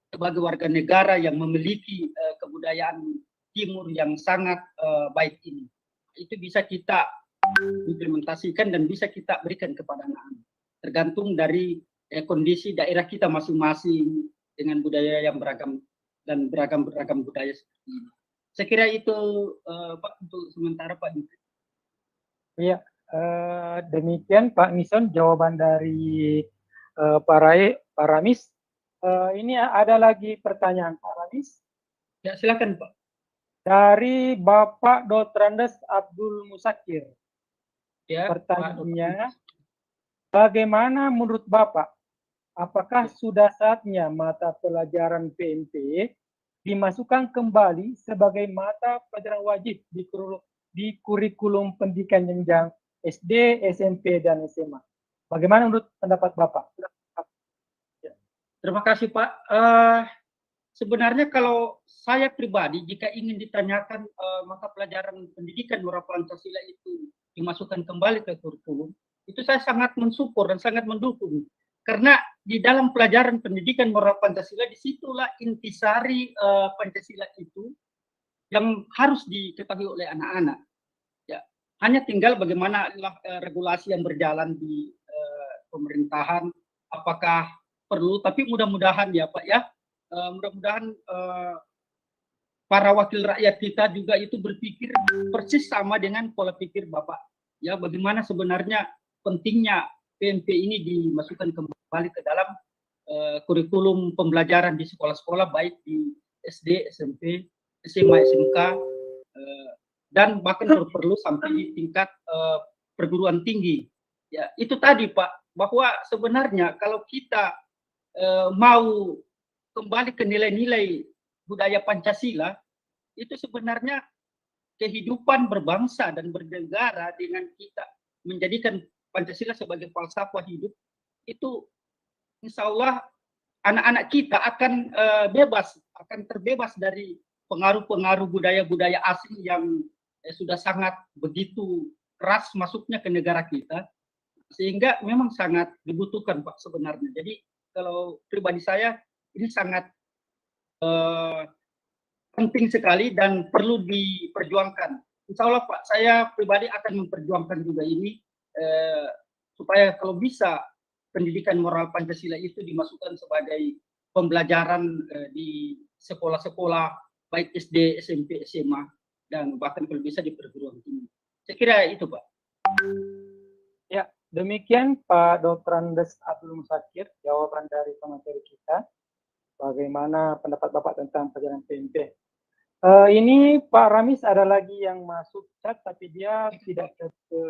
sebagai warga negara yang memiliki kebudayaan timur yang sangat baik ini. Itu bisa kita implementasikan dan bisa kita berikan kepada anak-anak. Tergantung dari kondisi daerah kita masing-masing dengan budaya yang beragam dan beragam budaya seperti ini. Saya kira itu Pak untuk sementara Pak. Iya, demikian Pak Nison jawaban dari Pak Ramis. Ini ada lagi pertanyaan Pak Ramis. Ya, silakan Pak. Dari Bapak Dotrandes Abdul Musakir. Ya, pertanyaannya, bagaimana menurut Bapak? Apakah sudah saatnya mata pelajaran PMP dimasukkan kembali sebagai mata pelajaran wajib di kurikulum pendidikan jenjang SD, SMP, dan SMA? Bagaimana menurut pendapat Bapak? Terima kasih Pak. Sebenarnya kalau saya pribadi, jika ingin ditanyakan mata pelajaran pendidikan Moral Pancasila itu dimasukkan kembali ke kurikulum, itu saya sangat mensupport dan sangat mendukung. Karena di dalam pelajaran pendidikan moral Pancasila disitulah intisari Pancasila itu yang harus diketahui oleh anak-anak. Ya, hanya tinggal bagaimana regulasi yang berjalan di pemerintahan, apakah perlu, tapi mudah-mudahan ya Pak ya, mudah-mudahan para wakil rakyat kita juga itu berpikir persis sama dengan pola pikir Bapak. Ya, bagaimana sebenarnya pentingnya PMP ini dimasukkan kembali ke dalam kurikulum pembelajaran di sekolah-sekolah, baik di SD, SMP, SMA, SMK, dan bahkan perlu sampai di tingkat perguruan tinggi. Ya, itu tadi Pak, bahwa sebenarnya kalau kita mau kembali ke nilai-nilai budaya Pancasila, itu sebenarnya kehidupan berbangsa dan bernegara dengan kita menjadikan Pancasila sebagai falsafah hidup, itu insya Allah anak-anak kita akan akan terbebas dari pengaruh-pengaruh budaya-budaya asing yang sudah sangat begitu keras masuknya ke negara kita, sehingga memang sangat dibutuhkan Pak sebenarnya. Jadi kalau pribadi saya ini sangat penting sekali dan perlu diperjuangkan. Insya Allah Pak, saya pribadi akan memperjuangkan juga ini supaya kalau bisa pendidikan moral Pancasila itu dimasukkan sebagai pembelajaran di sekolah-sekolah baik SD, SMP, SMA, dan bahkan kalau bisa di perguruan tinggi. Saya kira itu Pak. Ya, demikian Pak Dr. Andes Abdul Musakir, jawaban dari pemateri kita. Bagaimana pendapat Bapak tentang pelajaran PMP? Ini Pak Ramis ada lagi yang masuk chat, tapi dia tidak chat ke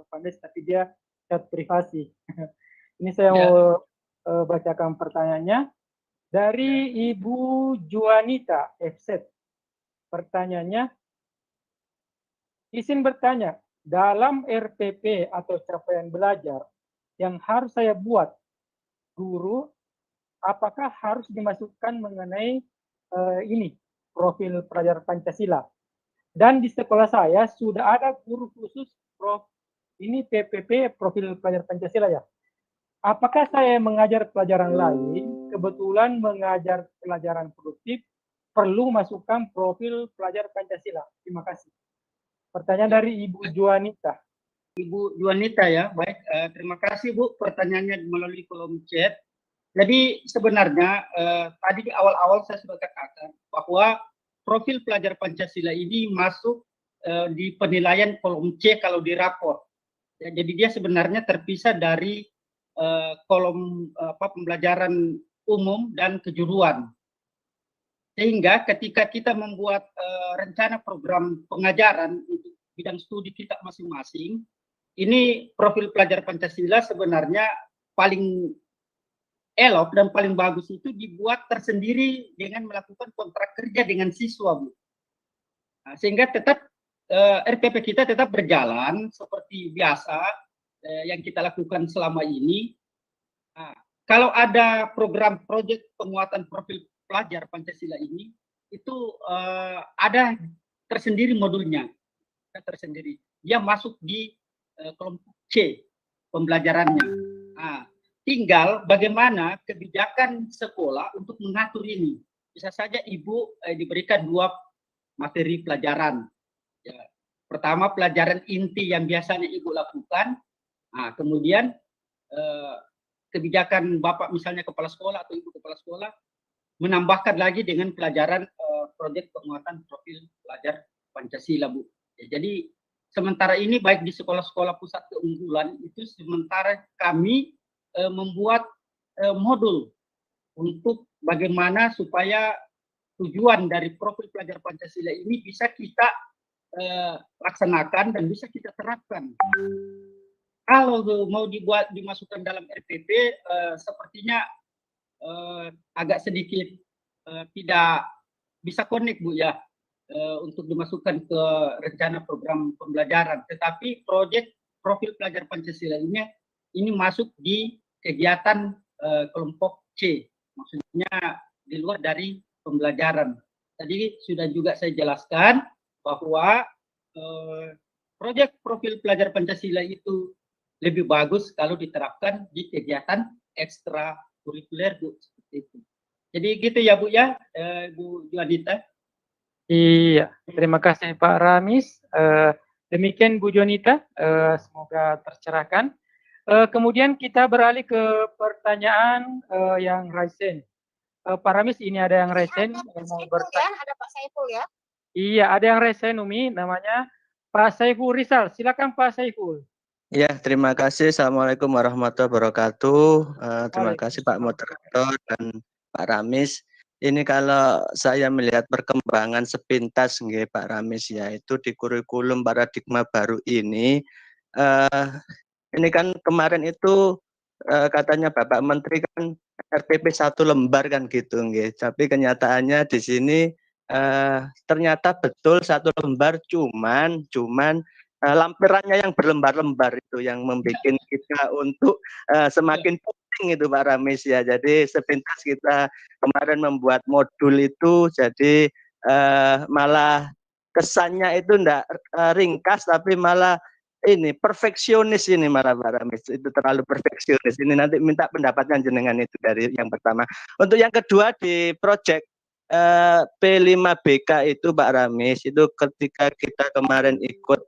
Pandes, tapi dia chat privasi. Ini saya mau bacakan pertanyaannya dari Ibu Juanita FZ. Pertanyaannya, izin bertanya, dalam RPP atau capaian belajar yang harus saya buat, guru, apakah harus dimasukkan mengenai ini, profil pelajar Pancasila? Dan di sekolah saya sudah ada guru khusus ini PPP, profil pelajar Pancasila ya. Apakah saya mengajar pelajaran lain, kebetulan mengajar pelajaran produktif, perlu masukkan profil pelajar Pancasila? Terima kasih. Pertanyaan dari Ibu Juanita. Ibu Juanita ya, baik. Terima kasih Bu pertanyaannya melalui kolom chat. Jadi sebenarnya tadi di awal-awal saya sudah katakan bahwa profil pelajar Pancasila ini masuk di penilaian kolom C kalau di rapor. Ya, jadi dia sebenarnya terpisah dari kolom pembelajaran umum dan kejuruan. Sehingga ketika kita membuat rencana program pengajaran untuk bidang studi kita masing-masing, ini profil pelajar Pancasila sebenarnya paling elok dan paling bagus itu dibuat tersendiri dengan melakukan kontrak kerja dengan siswa, Bu. Nah, sehingga tetap RPP kita tetap berjalan seperti biasa yang kita lakukan selama ini. Nah, kalau ada program proyek penguatan profil pelajar Pancasila ini, itu ada tersendiri modulnya, tersendiri. Dia masuk di kelompok C pembelajarannya. Nah, tinggal bagaimana kebijakan sekolah untuk mengatur ini. Bisa saja Ibu diberikan 2 materi pelajaran. Ya, pertama pelajaran inti yang biasanya Ibu lakukan. Nah, kemudian kebijakan Bapak misalnya kepala sekolah atau Ibu kepala sekolah menambahkan lagi dengan pelajaran proyek penguatan profil pelajar Pancasila, Bu. Ya, jadi sementara ini baik di sekolah-sekolah pusat keunggulan itu sementara kami membuat modul untuk bagaimana supaya tujuan dari profil pelajar Pancasila ini bisa kita laksanakan dan bisa kita terapkan. Kalau mau dimasukkan dalam RPP, sepertinya agak sedikit tidak bisa connect, Bu, ya, untuk dimasukkan ke rencana program pembelajaran. Tetapi proyek profil pelajar Pancasila ini masuk di kegiatan kelompok C, maksudnya di luar dari pembelajaran. Tadi sudah juga saya jelaskan bahwa proyek profil pelajar Pancasila itu lebih bagus kalau diterapkan di kegiatan ekstra kurikuler Bu, seperti itu. Jadi gitu ya Bu ya, Bu Juanita. Iya, terima kasih Pak Ramis. Demikian Bu Jonita, semoga tercerahkan. Kemudian kita beralih ke pertanyaan yang Raisen. Pak Ramis, ini ada yang Raisen Ada yang mau Saiful bertanya. ya, ada Pak Saiful ya. Iya, ada yang Raisen Umi, namanya Pak Saiful Rizal. Silakan Pak Saiful. Ya, terima kasih. Assalamualaikum warahmatullahi wabarakatuh. Terima kasih Pak Waalaikumsalam. Moderator dan Pak Ramis. Ini kalau saya melihat perkembangan sepintas nggih Pak Ramis ya, itu di kurikulum paradigma baru ini kan kemarin itu katanya Bapak Menteri kan RPP 1 lembar kan gitu nggih. Tapi kenyataannya di sini ternyata betul 1 lembar cuman lampirannya yang berlembar-lembar itu yang membuat kita untuk semakin pusing itu Pak Ramis ya. Jadi sepintas kita kemarin membuat modul itu jadi malah kesannya itu enggak ringkas tapi malah ini perfeksionis ini malah Pak Ramis, itu terlalu perfeksionis. Ini nanti minta pendapatnya jenengan itu dari yang pertama. Untuk yang kedua di proyek P5BK itu Pak Ramis, itu ketika kita kemarin ikut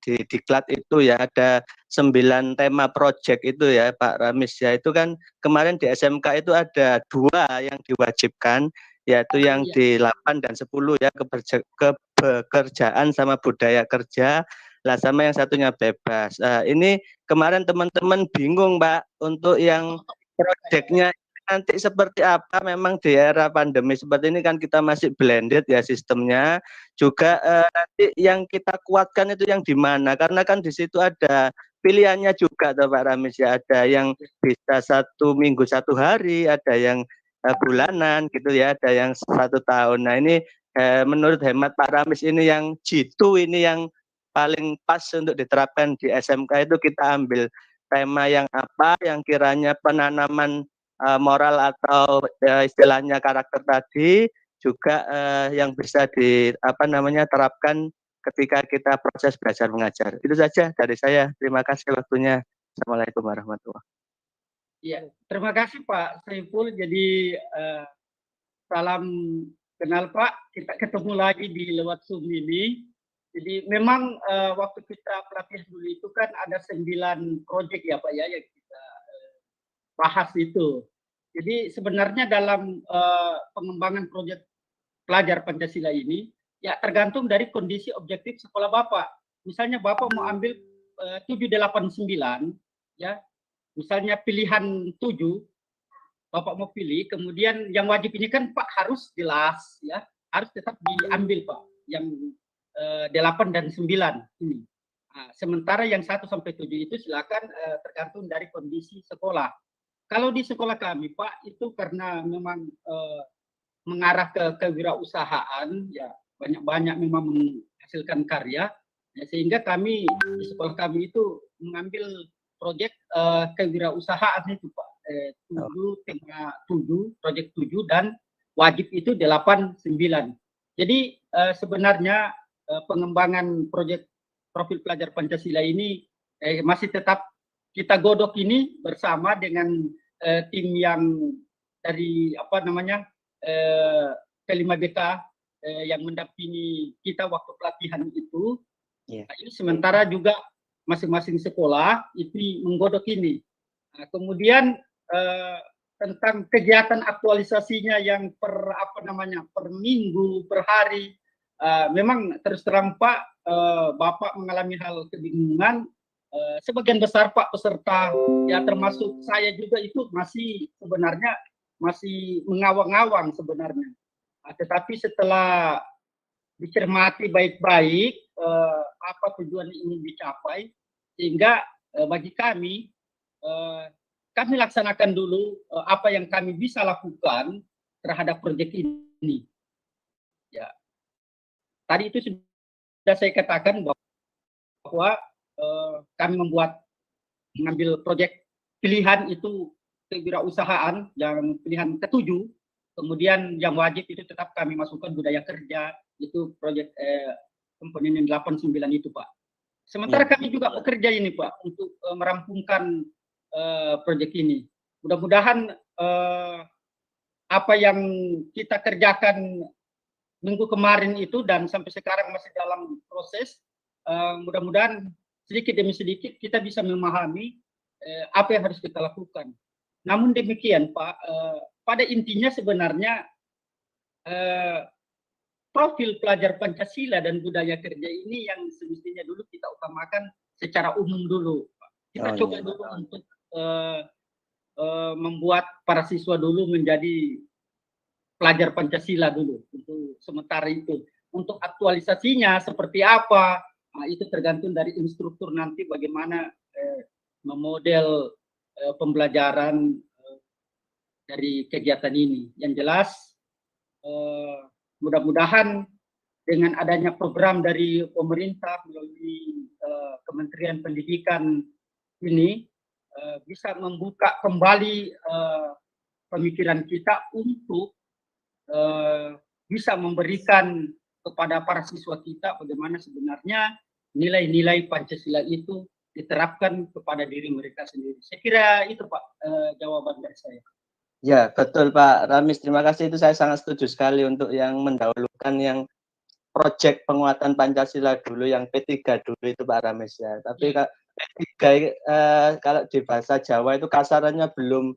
di diklat itu ya ada 9 tema proyek itu ya Pak Ramis ya, itu kan kemarin di SMK itu ada 2 yang diwajibkan, yaitu yang di 8 dan 10 ya, kepekerjaan sama budaya kerja lah, sama yang satunya bebas. Ini kemarin teman-teman bingung Pak untuk yang proyeknya nanti seperti apa. Memang di era pandemi seperti ini kan kita masih blended ya sistemnya. Juga nanti yang kita kuatkan itu yang di mana, karena kan di situ ada pilihannya juga tuh Pak Ramis ya, ada yang bisa 1 minggu 1 hari, ada yang bulanan gitu ya, ada yang 1 tahun. Nah ini menurut hemat Pak Ramis ini yang jitu, ini yang paling pas untuk diterapkan di SMK, itu kita ambil tema yang apa yang kiranya penanaman moral atau istilahnya karakter tadi juga yang bisa terapkan ketika kita proses belajar mengajar. Itu saja dari saya. Terima kasih waktunya. Assalamualaikum warahmatullahi wabarakatuh. Ya, terima kasih Pak Saiful. Jadi salam kenal Pak. Kita ketemu lagi di lewat Zoom ini. Jadi memang waktu kita pelatihan dulu itu kan ada 9 proyek ya Pak ya yang kita bahas itu. Jadi sebenarnya dalam pengembangan proyek pelajar Pancasila ini ya tergantung dari kondisi objektif sekolah Bapak. Misalnya Bapak mau ambil 789 ya. Misalnya pilihan 7 Bapak mau pilih, kemudian yang wajib ini kan Pak harus jelas ya, harus tetap diambil Pak yang 8 dan 9 ini. Nah, sementara yang 1 sampai 7 itu silakan tergantung dari kondisi sekolah. Kalau di sekolah kami Pak itu karena memang mengarah ke kewirausahaan ya, banyak-banyak memang menghasilkan karya ya, sehingga kami di sekolah kami itu mengambil proyek kewirausahaan itu Pak, 7 proyek 7 dan wajib itu 8 9. Jadi sebenarnya pengembangan proyek profil pelajar Pancasila ini masih tetap kita godok ini bersama dengan tim yang dari P5BK yang mendampingi kita waktu pelatihan itu. Nah, ini sementara juga masing-masing sekolah itu menggodok ini. Nah, kemudian tentang kegiatan aktualisasinya yang per minggu, per hari, memang terus terang Pak, Bapak mengalami hal kebingungan. Sebagian besar Pak peserta ya termasuk saya juga itu masih sebenarnya masih mengawang-awang sebenarnya. Tetapi setelah dicermati baik-baik apa tujuan ini dicapai, sehingga bagi kami laksanakan dulu apa yang kami bisa lakukan terhadap proyek ini. Ya, tadi itu sudah saya katakan bahwa kami mengambil proyek pilihan itu kewirausahaan yang pilihan ke-7, kemudian yang wajib itu tetap kami masukkan budaya kerja, itu proyek komponen 8-9 itu Pak. Sementara kami juga bekerja ini Pak untuk merampungkan proyek ini. mudah-mudahan apa yang kita kerjakan minggu kemarin itu dan sampai sekarang masih dalam proses, mudah-mudahan sedikit demi sedikit kita bisa memahami apa yang harus kita lakukan. Namun demikian Pak, pada intinya sebenarnya profil pelajar Pancasila dan budaya kerja ini yang semestinya dulu kita utamakan secara umum dulu. Kita coba dulu untuk membuat para siswa dulu menjadi pelajar Pancasila dulu untuk sementara itu. Untuk aktualisasinya seperti apa, itu tergantung dari instruktur nanti bagaimana memodel pembelajaran dari kegiatan ini. Yang jelas mudah-mudahan dengan adanya program dari pemerintah melalui Kementerian Pendidikan ini bisa membuka kembali pemikiran kita untuk bisa memberikan kepada para siswa kita bagaimana sebenarnya nilai-nilai Pancasila itu diterapkan kepada diri mereka sendiri. Saya kira itu Pak jawaban dari saya. Ya, betul Pak Ramis. Terima kasih, itu saya sangat setuju sekali untuk yang mendahulukan yang proyek penguatan Pancasila dulu, yang P3 dulu itu Pak Ramis ya. Tapi P3 kalau di bahasa Jawa itu kasarannya belum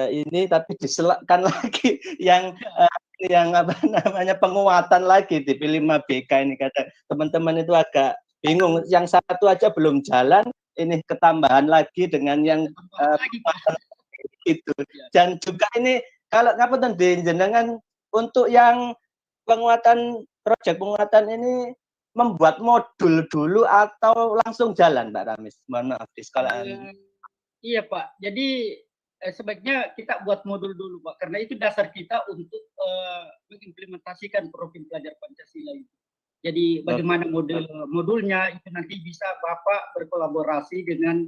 ini, tapi diselakkan lagi yang apa namanya penguatan lagi di P5BK ini, kata teman-teman itu agak bingung. Yang satu aja belum jalan, ini ketambahan lagi dengan yang itu. Dan juga ini kalau ngapunten jenengan untuk yang penguatan proyek penguatan ini membuat modul dulu atau langsung jalan Pak Ramis? Mohon maaf di sekolah. Iya Pak. Jadi sebaiknya kita buat modul dulu Pak, karena itu dasar kita untuk mengimplementasikan profil pelajar Pancasila itu. Jadi bagaimana modulnya itu nanti bisa Bapak berkolaborasi dengan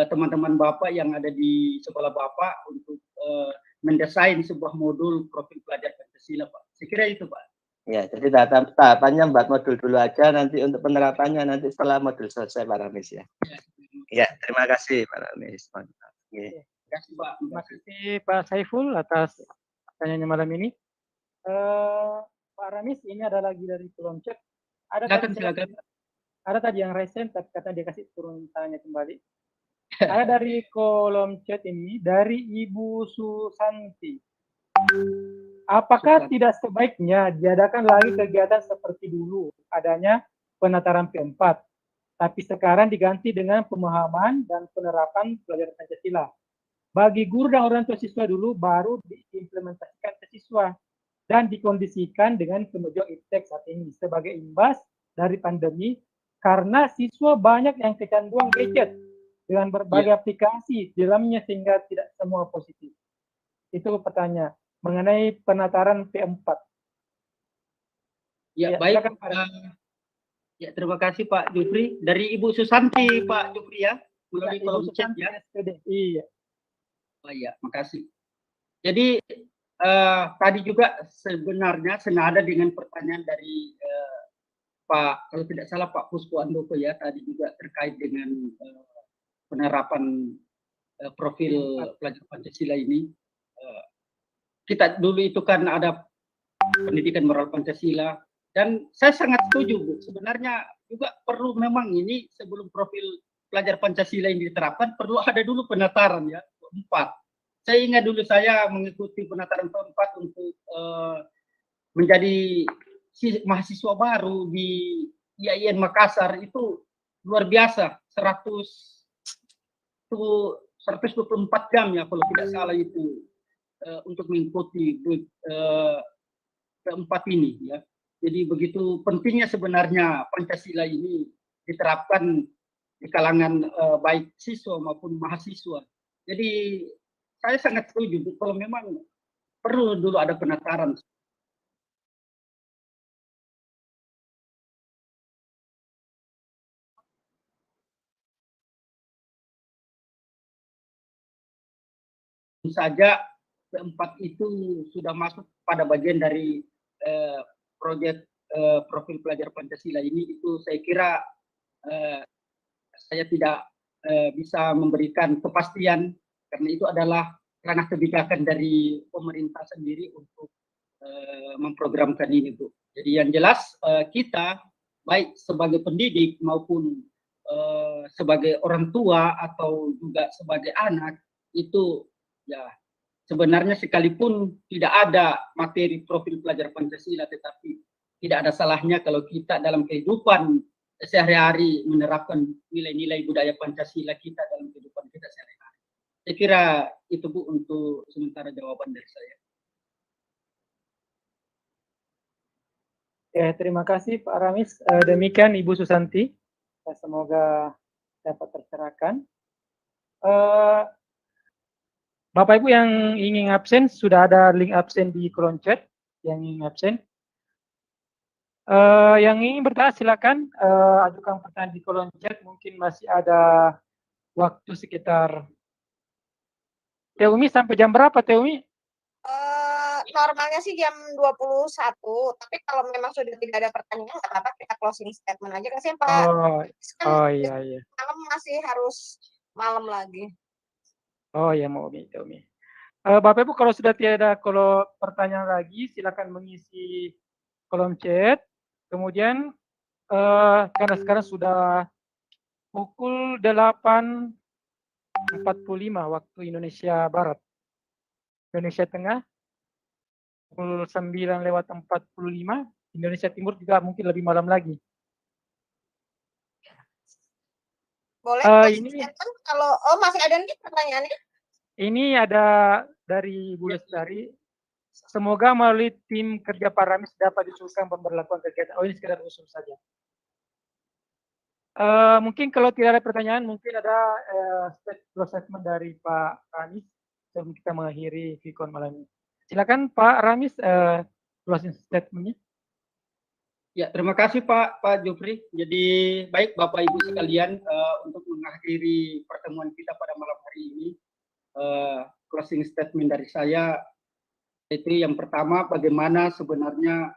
teman-teman Bapak yang ada di sekolah Bapak untuk mendesain sebuah modul profil pelajar Pancasila Pak. Saya kira itu Pak. Ya, jadi tahapannya buat modul dulu aja, nanti untuk penerapannya nanti setelah modul selesai Pak Ramis ya. Ya, terima kasih Pak Ramis. Mantap. Terima kasih Pak. Terima kasih Pak Saiful atas pertanyaannya malam ini. Pak Ramis, ini ada lagi dari kolom chat. Ada tadi yang resen, tapi kata dia kasih turun tanya kembali. Ada dari kolom chat ini, dari Ibu Susanti. Apakah tidak sebaiknya diadakan lagi kegiatan seperti dulu, adanya penataran P4, tapi sekarang diganti dengan pemahaman dan penerapan pelajaran Pancasila? Bagi guru dan orang tua siswa dulu, baru diimplementasikan ke siswa dan dikondisikan dengan kemajuan iptek saat ini sebagai imbas dari pandemi, karena siswa banyak yang kecanduan gadget dengan berbagai aplikasi di dalamnya sehingga tidak semua positif. Itu pertanyaan mengenai penataran P4. Ya, baik. Ya, terima kasih Pak Jufri. Dari Ibu Susanti Pak Jufri ya, melalui kolom chat ya. Iya. Oh iya, makasih. Jadi tadi juga sebenarnya senada dengan pertanyaan dari Pak, kalau tidak salah Pak Puspo Andoko ya, tadi juga terkait dengan penerapan profil pelajar Pancasila ini. Kita dulu itu kan ada pendidikan moral Pancasila, dan saya sangat setuju Bu. Sebenarnya juga perlu memang ini sebelum profil pelajar Pancasila ini diterapkan, perlu ada dulu penataran ya, P4. Saya ingat dulu saya mengikuti penataran P4 untuk menjadi mahasiswa baru di IAIN Makassar, itu luar biasa, 124 jam ya kalau tidak salah itu untuk mengikuti P4 ini ya. Jadi begitu pentingnya sebenarnya Pancasila ini diterapkan di kalangan baik siswa maupun mahasiswa. Jadi saya sangat setuju kalau memang perlu dulu ada penataran. Saja P4 itu sudah masuk pada bagian dari proyek profil pelajar Pancasila ini, itu saya kira saya tidak bisa memberikan kepastian karena itu adalah ranah kebijakan dari pemerintah sendiri untuk memprogramkan ini, Bu. Jadi yang jelas kita baik sebagai pendidik maupun sebagai orang tua atau juga sebagai anak itu ya sebenarnya sekalipun tidak ada materi profil pelajar Pancasila, tetapi tidak ada salahnya kalau kita dalam kehidupan sehari-hari menerapkan nilai-nilai budaya Pancasila kita dalam kehidupan kita sehari-hari. Saya kira itu, Bu, untuk sementara jawaban dari saya. Ya, terima kasih Pak Ramis. Demikian Ibu Susanti. Semoga dapat tercerahkan. Bapak Ibu yang ingin absen, sudah ada link absen di kolom chat yang ingin absen. Yang ingin bertanya silakan ajukan pertanyaan di kolom chat. Mungkin masih ada waktu sekitar Teumi sampai jam berapa Teumi? Normalnya sih jam 21, tapi kalau memang sudah tidak ada pertanyaan, nggak apa-apa, kita closing statement aja. Kasihan Pak. Oh iya. Malam masih harus malam lagi. Oh ya, mau Teumi. Bapak Ibu kalau sudah tiada pertanyaan lagi, silakan mengisi kolom chat. Kemudian karena sekarang sudah pukul 8.45 waktu Indonesia Barat. Indonesia Tengah pukul 9:45, Indonesia Timur juga mungkin lebih malam lagi. Boleh ini kalau masih ada nih pertanyaannya? Ini ada dari Bu Lestari. Semoga melalui tim kerja Pak Ramis dapat diusulkan pemberlakuan kegiatan. Oh, ini sekedar usul saja. Mungkin kalau tidak ada pertanyaan, mungkin ada statement dari Pak Ramis sebelum kita mengakhiri Vicon malam ini. Silakan Pak Ramis, closing statement-nya. Ya, terima kasih Pak Jufri. Jadi baik Bapak Ibu sekalian, untuk mengakhiri pertemuan kita pada malam hari ini, closing statement dari saya itu yang pertama, bagaimana sebenarnya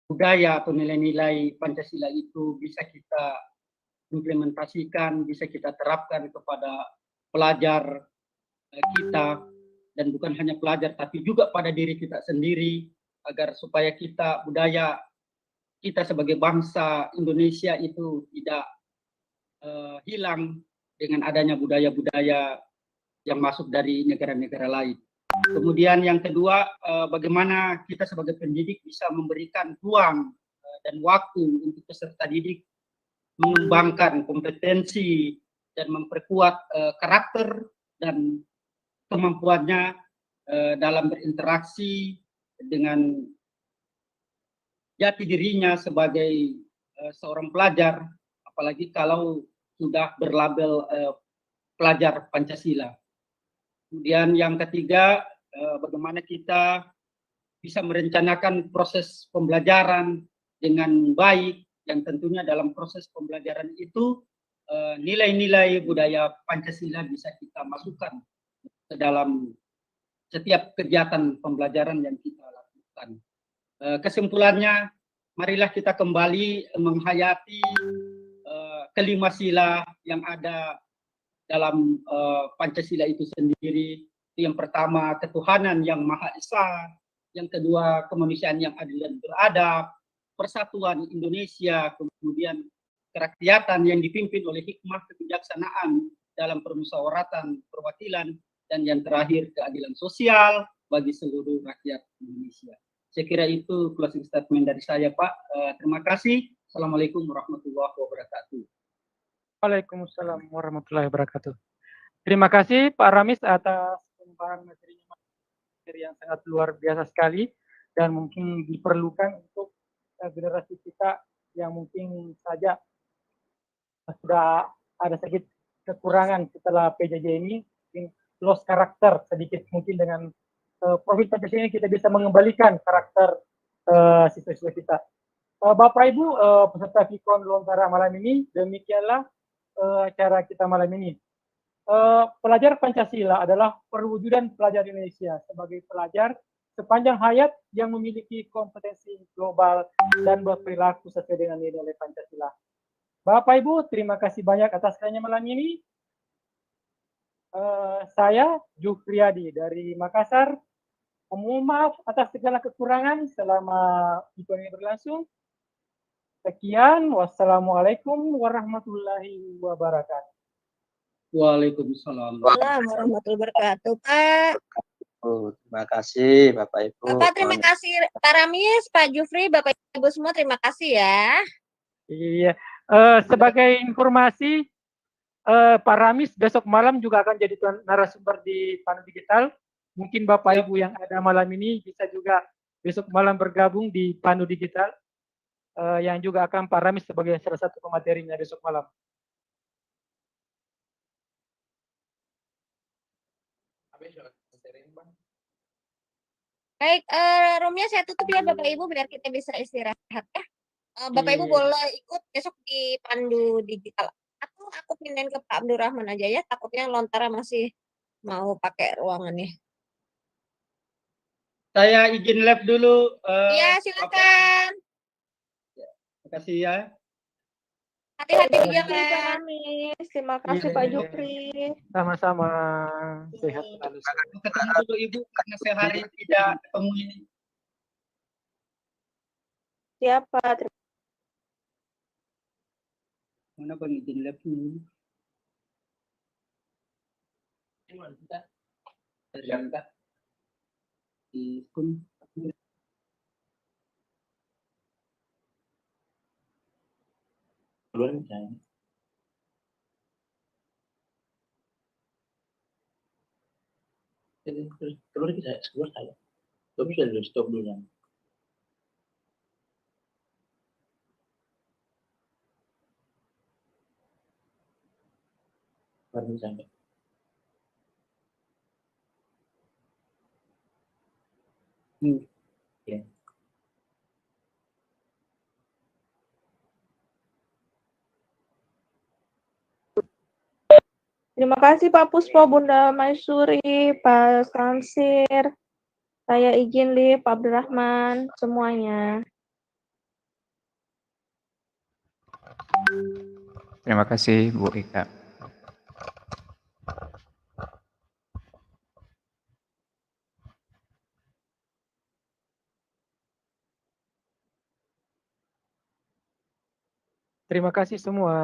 budaya atau nilai-nilai Pancasila itu bisa kita implementasikan, bisa kita terapkan kepada pelajar kita, dan bukan hanya pelajar tapi juga pada diri kita sendiri, agar supaya kita budaya kita sebagai bangsa Indonesia itu tidak hilang dengan adanya budaya-budaya yang masuk dari negara-negara lain. Kemudian yang kedua, bagaimana kita sebagai pendidik bisa memberikan ruang dan waktu untuk peserta didik mengembangkan kompetensi dan memperkuat karakter dan kemampuannya dalam berinteraksi dengan jati dirinya sebagai seorang pelajar, apalagi kalau sudah berlabel pelajar Pancasila. Kemudian yang ketiga, bagaimana kita bisa merencanakan proses pembelajaran dengan baik, yang tentunya dalam proses pembelajaran itu nilai-nilai budaya Pancasila bisa kita masukkan ke dalam setiap kegiatan pembelajaran yang kita lakukan. Kesimpulannya, marilah kita kembali menghayati kelima sila yang ada dalam Pancasila itu sendiri. Yang pertama, ketuhanan yang Maha Esa. Yang kedua, kemanusiaan yang adil dan beradab. Persatuan Indonesia, kemudian kerakyatan yang dipimpin oleh hikmah kebijaksanaan dalam permusyawaratan perwakilan, dan yang terakhir keadilan sosial bagi seluruh rakyat Indonesia. Saya kira itu closing statement dari saya, Pak. Terima kasih. Assalamualaikum warahmatullahi wabarakatuh. Waalaikumsalam warahmatullahi wabarakatuh. Terima kasih Pak Ramis atas pengembangan materi yang sangat luar biasa sekali dan mungkin diperlukan untuk generasi kita yang mungkin saja sudah ada sedikit kekurangan setelah PJJ ini, lost karakter sedikit mungkin dengan profil Pancasila ini kita bisa mengembalikan karakter siswa-siswa kita. Bapak Ibu peserta Vicon Lontara malam ini, demikianlah acara kita malam ini. Pelajar Pancasila adalah perwujudan pelajar Indonesia sebagai pelajar sepanjang hayat yang memiliki kompetensi global dan berperilaku sesuai dengan nilai Pancasila. Bapak Ibu, terima kasih banyak atas kerjanya malam ini. Saya Jufriyadi dari Makassar. Mohon maaf atas segala kekurangan selama event ini berlangsung. Sekian, wassalamualaikum warahmatullahi wabarakatuh. Waalaikumsalam. Waalaikumsalam warahmatullahi wabarakatuh, Pak. Terima kasih Bapak Ibu. Bapak terima kasih Pak Ramis, Pak Jufri, Bapak Ibu semua terima kasih ya. Iya, sebagai informasi, Pak Ramis besok malam juga akan jadi narasumber di Panel Digital. Mungkin Bapak Ibu yang ada malam ini bisa juga besok malam bergabung di Panel Digital, yang juga akan Pak Ramis sebagai salah satu pematerinya besok malam. Baik, roomnya saya tutup ya Bapak Ibu biar kita bisa istirahat ya. Bapak Ibu Iya. boleh ikut besok di Pandu Digital. Atau aku pindahin ke Pak Abdurrahman aja ya, takutnya Lontara masih mau pakai ruangannya. Saya izin lab dulu. Iya, silakan. Terima kasih ya. Hati-hati di Terima kasih Pak jalan. Ramis, terima kasih Pak Jufri. Sama-sama. Sehat selalu. Ketemu dulu Ibu karena sehari tidak ketemu ini. Siapa? Mana Bang izin lab dulu. Di kun. Keluar kita keluar saya. Tapi sudah stop dulu kan. Baru sampai. Ya. Terima kasih Pak Puspo, Bunda Maisuri, Pak Samsir. Saya izin live, Pak Abdurrahman, semuanya. Terima kasih Bu Ika. Terima kasih semua.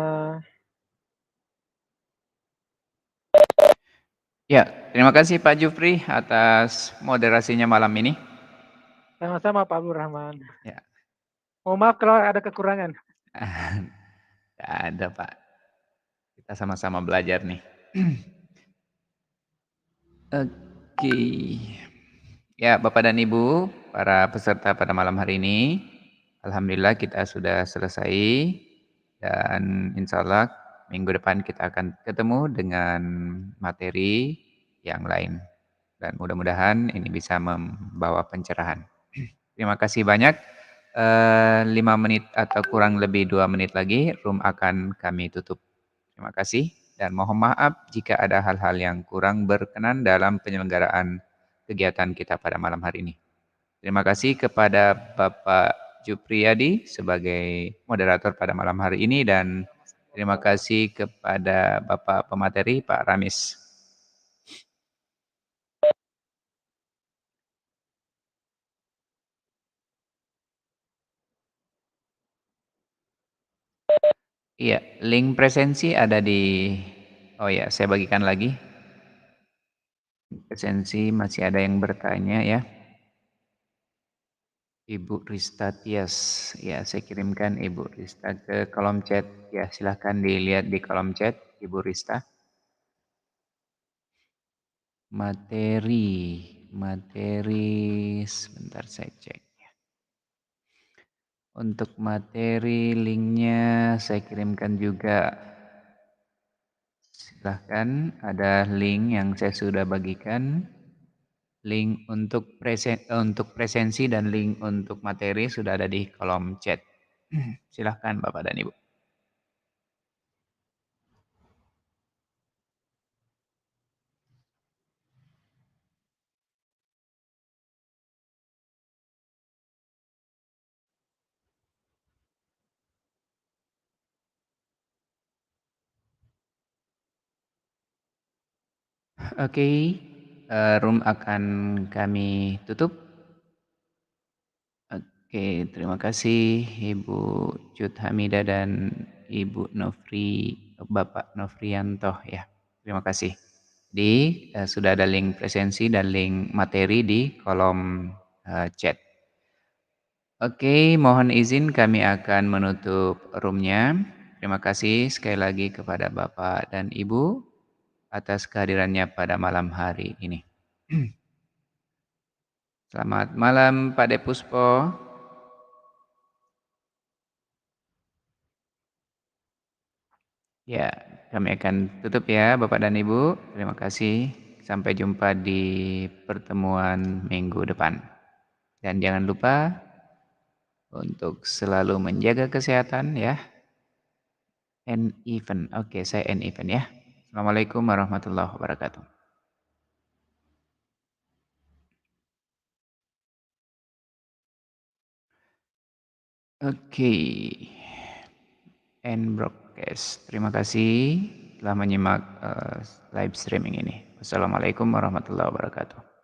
Ya, terima kasih Pak Jufri atas moderasinya malam ini. Sama-sama Pak Abdurrahman. Ya. Mohon maaf kalau ada kekurangan. Tidak ada Pak. Kita sama-sama belajar nih. Oke. Ya, Bapak dan Ibu, para peserta pada malam hari ini, alhamdulillah kita sudah selesai dan insya Allah minggu depan kita akan ketemu dengan materi yang lain. Dan mudah-mudahan ini bisa membawa pencerahan. Terima kasih banyak. 5 menit atau kurang lebih 2 menit lagi, room akan kami tutup. Terima kasih dan mohon maaf jika ada hal-hal yang kurang berkenan dalam penyelenggaraan kegiatan kita pada malam hari ini. Terima kasih kepada Bapak Jupriyadi sebagai moderator pada malam hari ini dan terima kasih kepada Bapak pemateri Pak Ramis. Iya, link presensi ada di, oh ya, saya bagikan lagi. Presensi masih ada yang bertanya ya. Ibu Rista Tias, ya saya kirimkan Ibu Rista ke kolom chat. Ya silahkan dilihat di kolom chat Ibu Rista. Materi, sebentar saya cek. Untuk materi linknya saya kirimkan juga. Silahkan, ada link yang saya sudah bagikan. Link untuk presensi dan link untuk materi sudah ada di kolom chat. Silahkan Bapak dan Ibu. Oke, room akan kami tutup. Oke, terima kasih Ibu Cut Hamidah dan Ibu Bapak Nofrianto ya. Terima kasih. Sudah ada link presensi dan link materi di kolom chat. Oke, mohon izin kami akan menutup roomnya. Terima kasih sekali lagi kepada Bapak dan Ibu atas kehadirannya pada malam hari ini. Selamat malam Pak Depuspo. Ya, kami akan tutup ya Bapak dan Ibu. Terima kasih. Sampai jumpa di pertemuan minggu depan. Dan jangan lupa untuk selalu menjaga kesehatan ya. And even. Oke, saya and even ya. Assalamualaikum warahmatullahi wabarakatuh. Oke. End broadcast. Terima kasih telah menyimak live streaming ini. Wassalamualaikum warahmatullahi wabarakatuh.